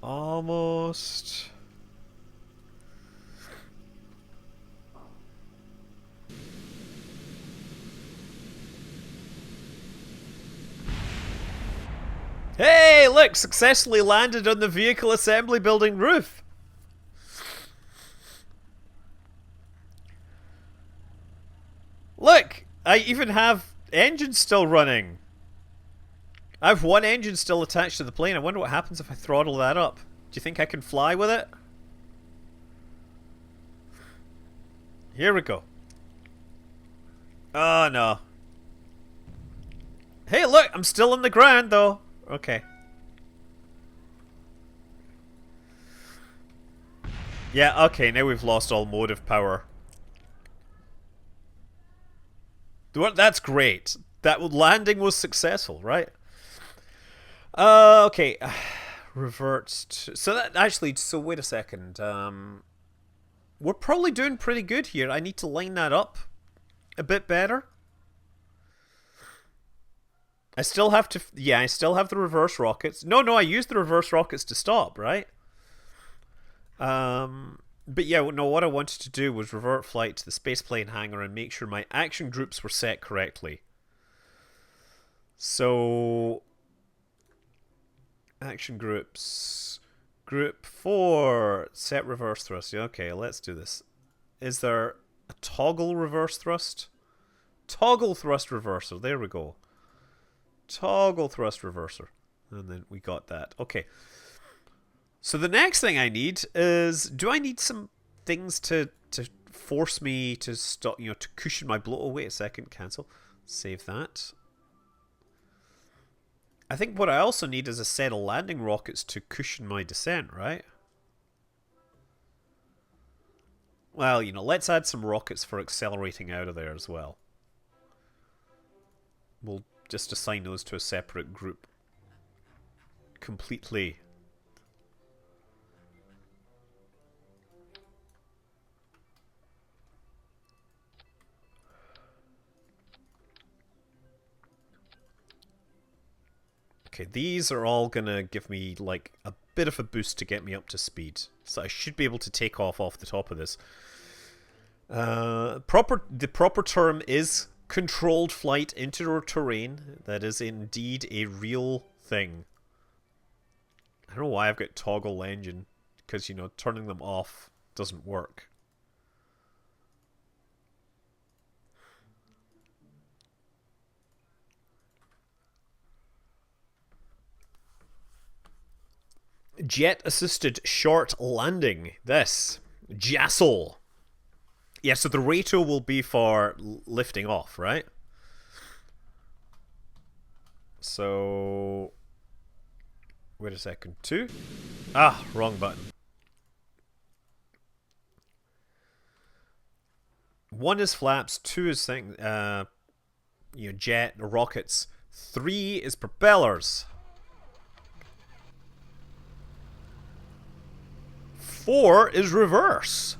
Almost. Hey, look! Successfully landed on the vehicle assembly building roof. Look! I even have engines still running. I have one engine still attached to the plane. I wonder what happens if I throttle that up. Do you think I can fly with it? Here we go. Oh, no. Hey, look! I'm still on the ground, though. Okay. Yeah, okay, now we've lost all motive power. That's great. That landing was successful, right? Okay. Reverts to... So that actually... So wait a second. We're probably doing pretty good here. I need to line that up a bit better. I still have to... Yeah, I still have the reverse rockets. No, I used the reverse rockets to stop, right? But yeah, no, what I wanted to do was revert flight to the spaceplane hangar and make sure my action groups were set correctly. So... Action groups. Group 4. Set reverse thrust. Okay, let's do this. Is there a toggle reverse thrust? Toggle thrust reverser. There we go. Toggle thrust reverser. And then we got that. Okay. So the next thing I need is... Do I need some things to force me to stop, to cushion my blow? Oh, wait a second. Cancel. Save that. I think what I also need is a set of landing rockets to cushion my descent, right? Well, let's add some rockets for accelerating out of there as well. We'll just assign those to a separate group. Completely. Okay, these are all gonna give me, like, a bit of a boost to get me up to speed. So I should be able to take off the top of this. The proper term is controlled flight into terrain. That is indeed a real thing. I don't know why I've got toggle engine, because, turning them off doesn't work. Jet-assisted short landing. This. JASL. Yeah, so the Rato will be for lifting off, right? So... Wait a second. 2? Ah, wrong button. 1 is flaps, 2 is jet, rockets. 3 is propellers. 4 is reverse.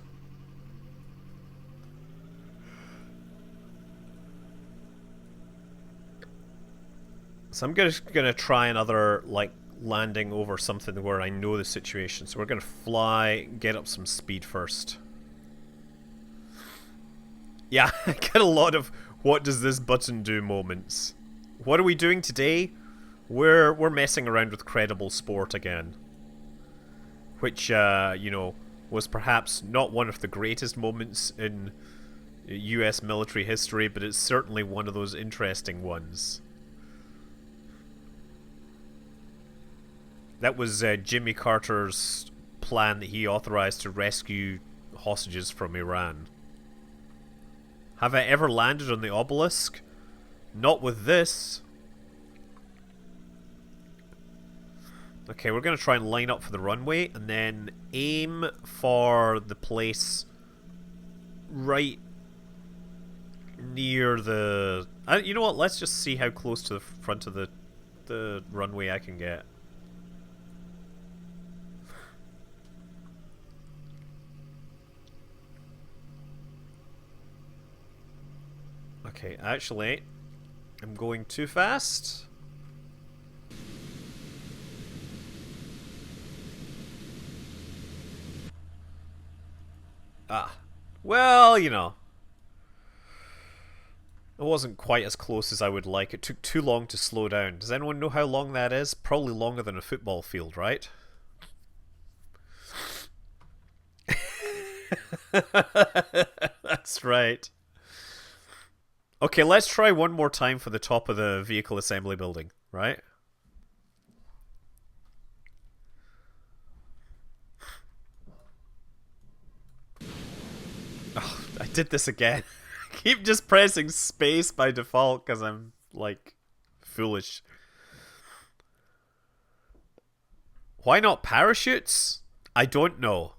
So I'm just gonna try another, like, landing over something where I know the situation. So we're gonna fly, get up some speed first. Yeah, I get a lot of what does this button do moments. What are we doing today? We're messing around with credible sport again. Which, was perhaps not one of the greatest moments in US military history, but it's certainly one of those interesting ones. That was Jimmy Carter's plan that he authorized to rescue hostages from Iran. Have I ever landed on the obelisk? Not with this. Okay, we're going to try and line up for the runway, and then aim for the place right near the... you know what, let's just see how close to the front of the runway I can get. Okay, actually, I'm going too fast. Ah. Well, it wasn't quite as close as I would like. It took too long to slow down. Does anyone know how long that is? Probably longer than a football field, right? That's right. Okay, let's try one more time for the top of the vehicle assembly building, right? did this again. Keep just pressing space by default because I'm, like, foolish. Why not parachutes? I don't know.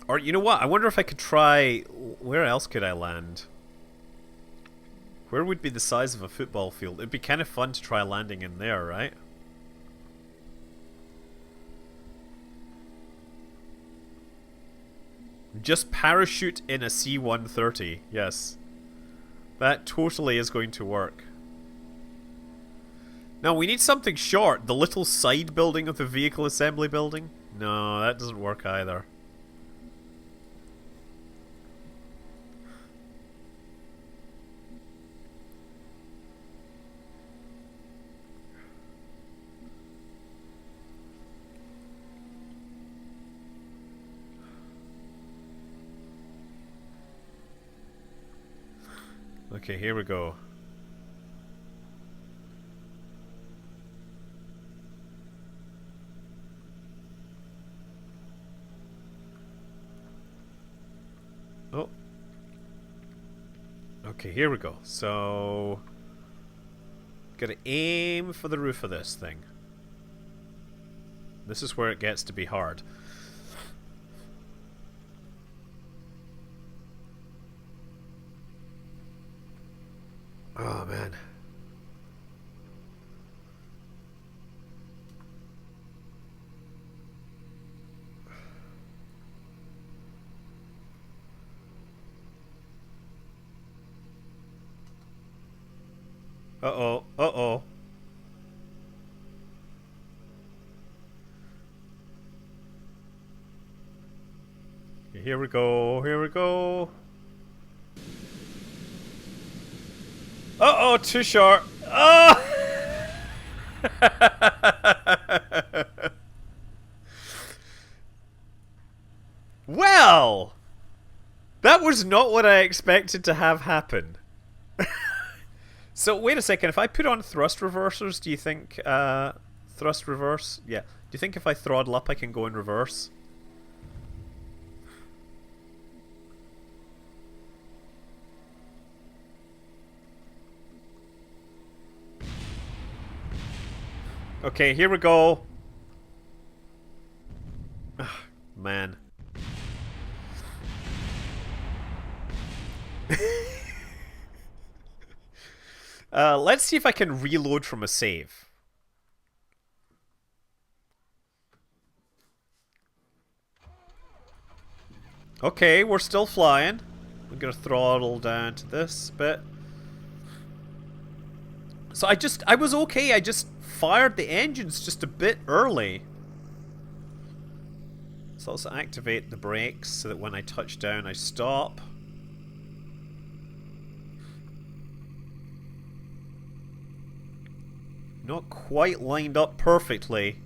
Or, you know what? I wonder if I could try... Where else could I land? Where would be the size of a football field? It'd be kind of fun to try landing in there, right? Just parachute in a C-130. Yes. That totally is going to work. Now, we need something short. The little side building of the vehicle assembly building? No, that doesn't work either. Okay, here we go. Oh. Okay, here we go. So... gotta aim for the roof of this thing. This is where it gets to be hard. Oh, man. Uh-oh. Uh-oh. Here we go. Here we go. Uh-oh, too short. Oh! Well, that was not what I expected to have happen. So, wait a second. If I put on thrust reversers, do you think... thrust reverse? Yeah. Do you think if I throttle up, I can go in reverse? Okay, here we go. Ugh, man. Let's see if I can reload from a save. Okay, we're still flying. I'm gonna throttle down to this bit. So I was okay, I just fired the engines just a bit early. So let's activate the brakes so that when I touch down I stop. Not quite lined up perfectly.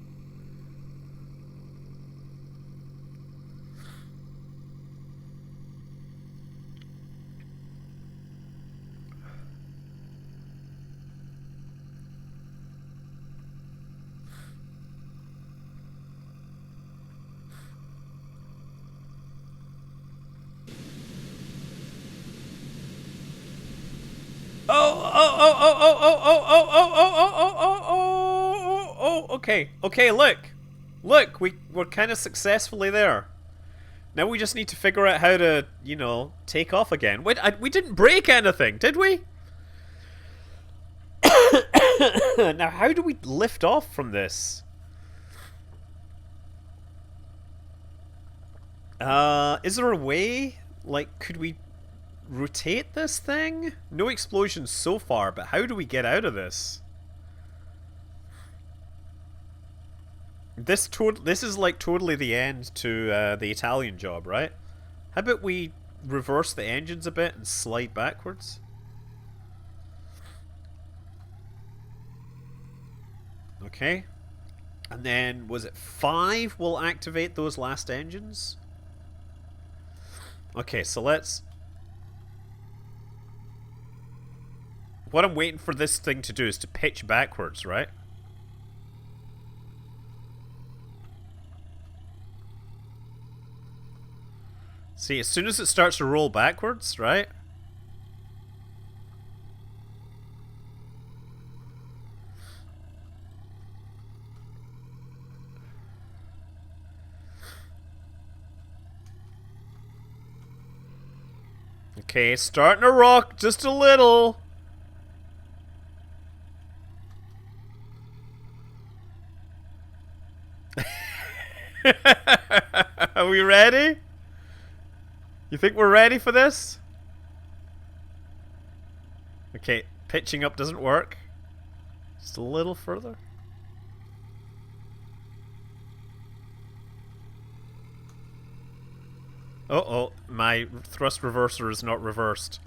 Okay, okay, look. Look, we're kind of successfully there. Now we just need to figure out how to, you know, take off again. Wait, we didn't break anything, did we? Now, how do we lift off from this? Is there a way? Like, could we rotate this thing? No explosions so far, but how do we get out of this? This is like totally the end to the Italian job, right? How about we reverse the engines a bit and slide backwards? Okay. And then, was it 5 will activate those last engines? Okay, so let's... What I'm waiting for this thing to do is to pitch backwards, right? See, as soon as it starts to roll backwards, right? Okay, starting to rock just a little. Are we ready? You think we're ready for this? Okay, pitching up doesn't work. Just a little further. Uh-oh, my thrust reverser is not reversed.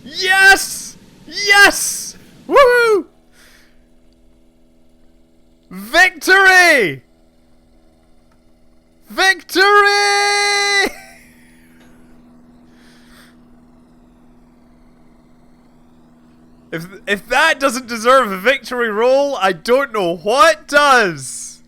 Yes! Yes! Woohoo! Victory! Victory! If that doesn't deserve a victory roll, I don't know what does.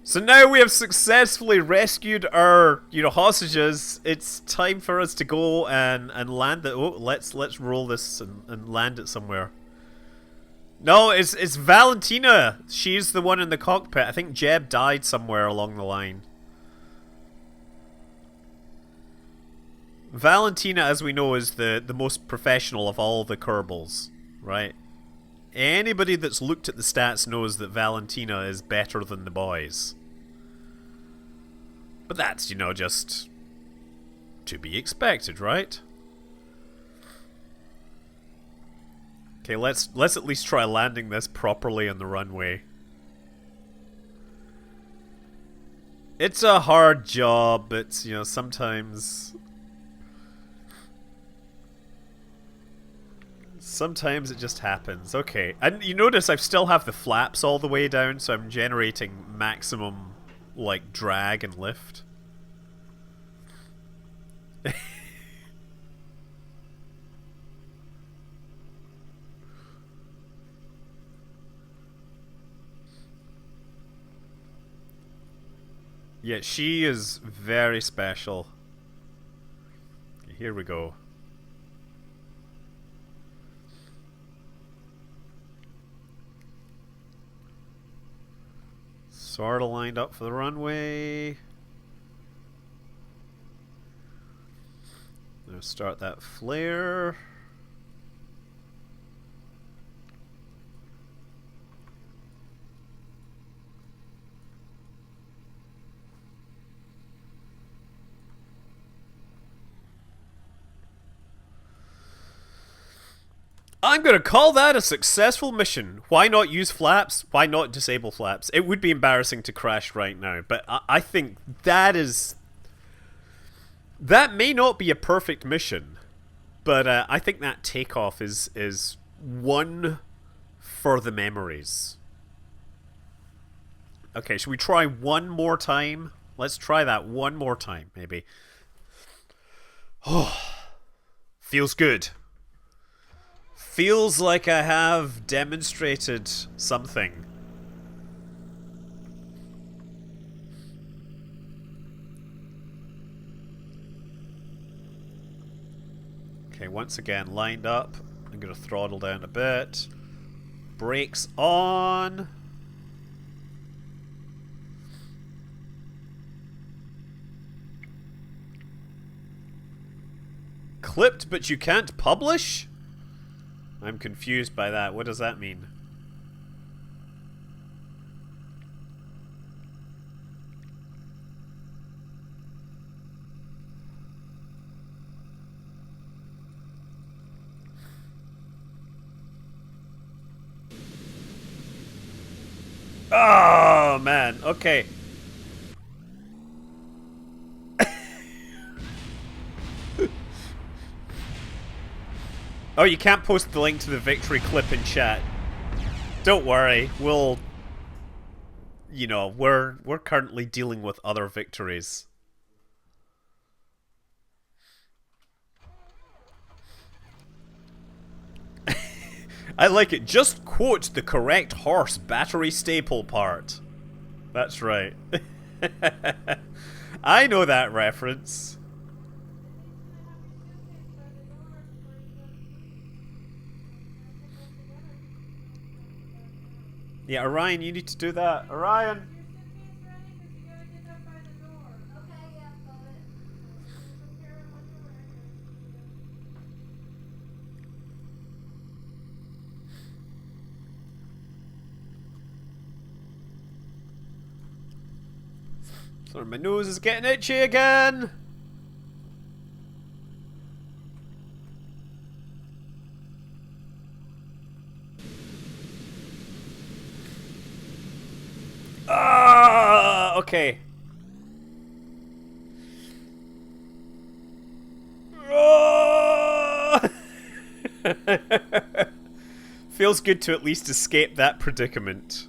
So now we have successfully rescued our, hostages. It's time for us to go and land it. Oh, let's roll this and land it somewhere. No, it's Valentina. She's the one in the cockpit. I think Jeb died somewhere along the line. Valentina, as we know, is the most professional of all the Kerbals, right? Anybody that's looked at the stats knows that Valentina is better than the boys. But that's, just to be expected, right? Okay, let's at least try landing this properly on the runway. It's a hard job, it's, sometimes it just happens. Okay, and you notice I still have the flaps all the way down, so I'm generating maximum, drag and lift. Yeah, she is very special. Here we go. Sort of lined up for the runway. Now start that flare. I'm gonna call that a successful mission. Why not use flaps? Why not disable flaps? It would be embarrassing to crash right now, but I think that may not be a perfect mission, but I think that takeoff is one for the memories. Okay, should we try one more time? Let's try that one more time, maybe. Oh, feels good. Feels like I have demonstrated something. Okay, once again, lined up. I'm going to throttle down a bit. Brakes on. Clipped, but you can't publish? I'm confused by that. What does that mean? Oh, man. Okay. Oh, you can't post the link to the victory clip in chat. Don't worry, we'll... You know, we're currently dealing with other victories. I like it. Just quote the correct horse battery staple part. That's right. I know that reference. Yeah, Orion, you need to do that. Orion! Sorry, my nose is getting itchy again! Ah, okay. Ah! Feels good to at least escape that predicament.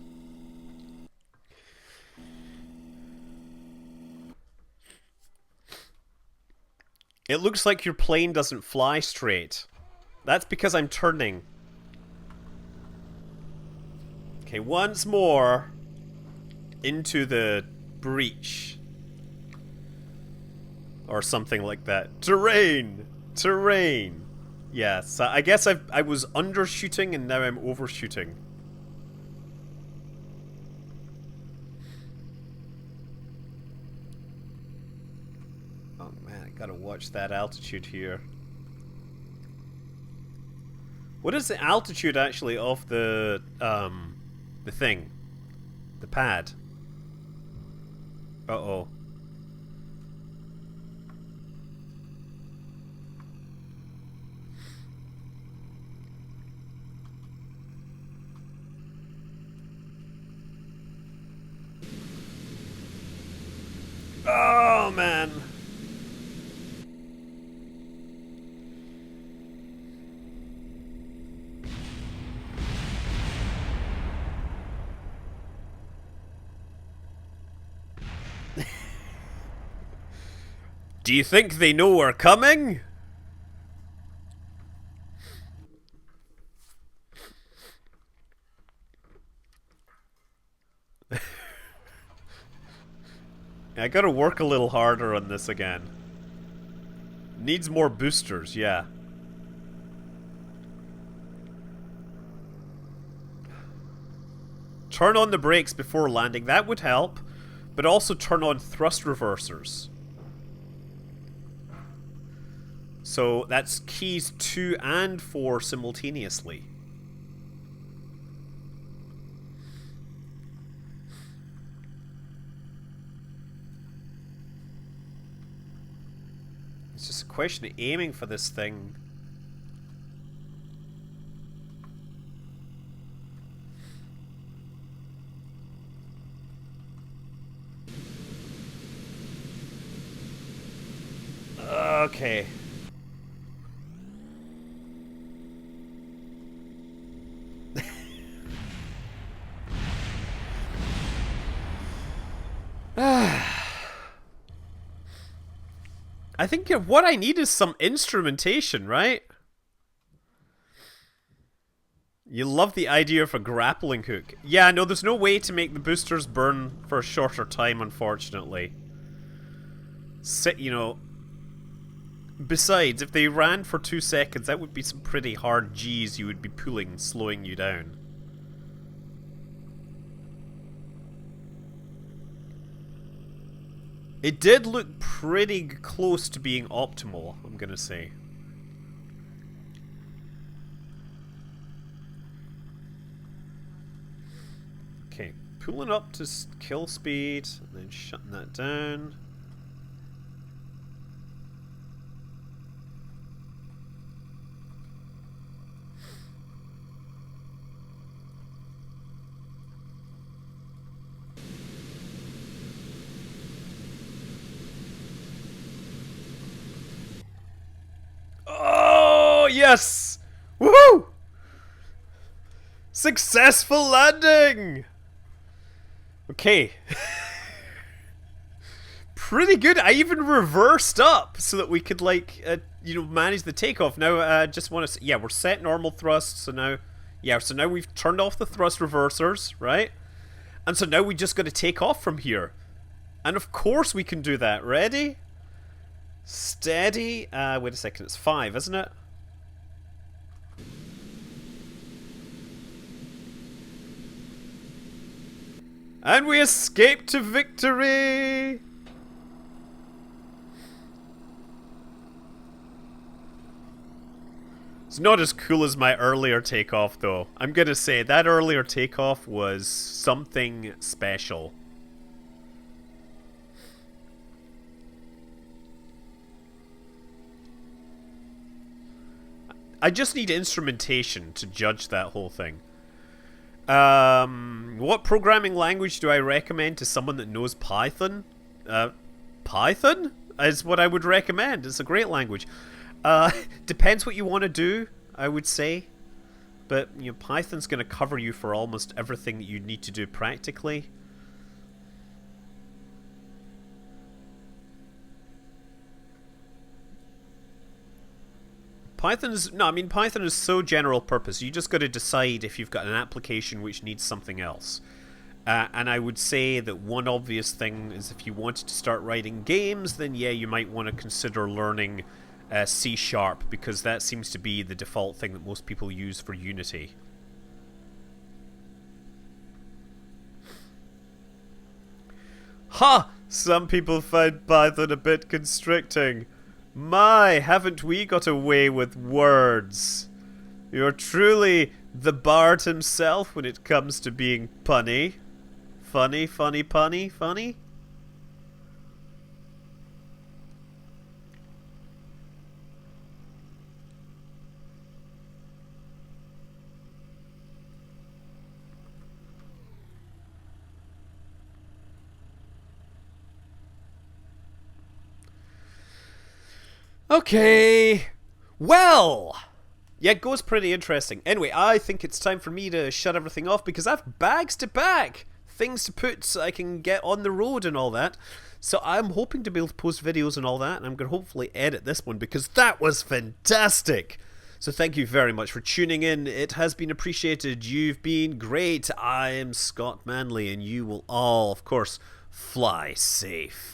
It looks like your plane doesn't fly straight. That's because I'm turning. Okay, once more into the breach. Or something like that. Terrain! Terrain! Yes, I guess I was undershooting and now I'm overshooting. Oh man, I gotta watch that altitude here. What is the altitude actually of the thing? The pad? Uh-oh. Oh man. Do you think they know we're coming? I gotta work a little harder on this again. Needs more boosters, yeah. Turn on the brakes before landing, that would help. But also turn on thrust reversers. So that's keys 2 and 4 simultaneously. It's just a question of aiming for this thing. Okay. I think what I need is some instrumentation, right? You love the idea of a grappling hook. Yeah, no, there's no way to make the boosters burn for a shorter time, unfortunately. You know... Besides, if they ran for 2 seconds, that would be some pretty hard G's you would be pulling, slowing you down. It did look pretty close to being optimal, I'm gonna say. Okay, pulling up to kill speed, and then shutting that down. Oh, yes! Woohoo! Successful landing! Okay. Pretty good. I even reversed up so that we could, like, manage the takeoff. Now, I just want to... Yeah, we're set normal thrust, so now... Yeah, so now we've turned off the thrust reversers, right? And so now we just got to take off from here. And of course we can do that. Ready? Steady. Wait a second, it's 5, isn't it? And we escaped to victory! It's not as cool as my earlier takeoff, though. I'm gonna say, that earlier takeoff was something special. I just need instrumentation to judge that whole thing. What programming language do I recommend to someone that knows Python? Python is what I would recommend. It's a great language. Depends what you want to do, I would say. But, you know, Python's going to cover you for almost everything that you need to do practically. Python is so general purpose. You just got to decide if you've got an application which needs something else. And I would say that one obvious thing is if you wanted to start writing games, then yeah, you might want to consider learning C#, because that seems to be the default thing that most people use for Unity. Ha! Some people find Python a bit constricting. My, haven't we got away with words? You're truly the Bard himself when it comes to being punny. Funny, funny, punny, funny? Okay. Well, yeah, it goes pretty interesting. Anyway, I think it's time for me to shut everything off because I have bags to pack, things to put so I can get on the road and all that. So I'm hoping to be able to post videos and all that, and I'm going to hopefully edit this one because that was fantastic. So thank you very much for tuning in. It has been appreciated. You've been great. I am Scott Manley, and you will all, of course, fly safe.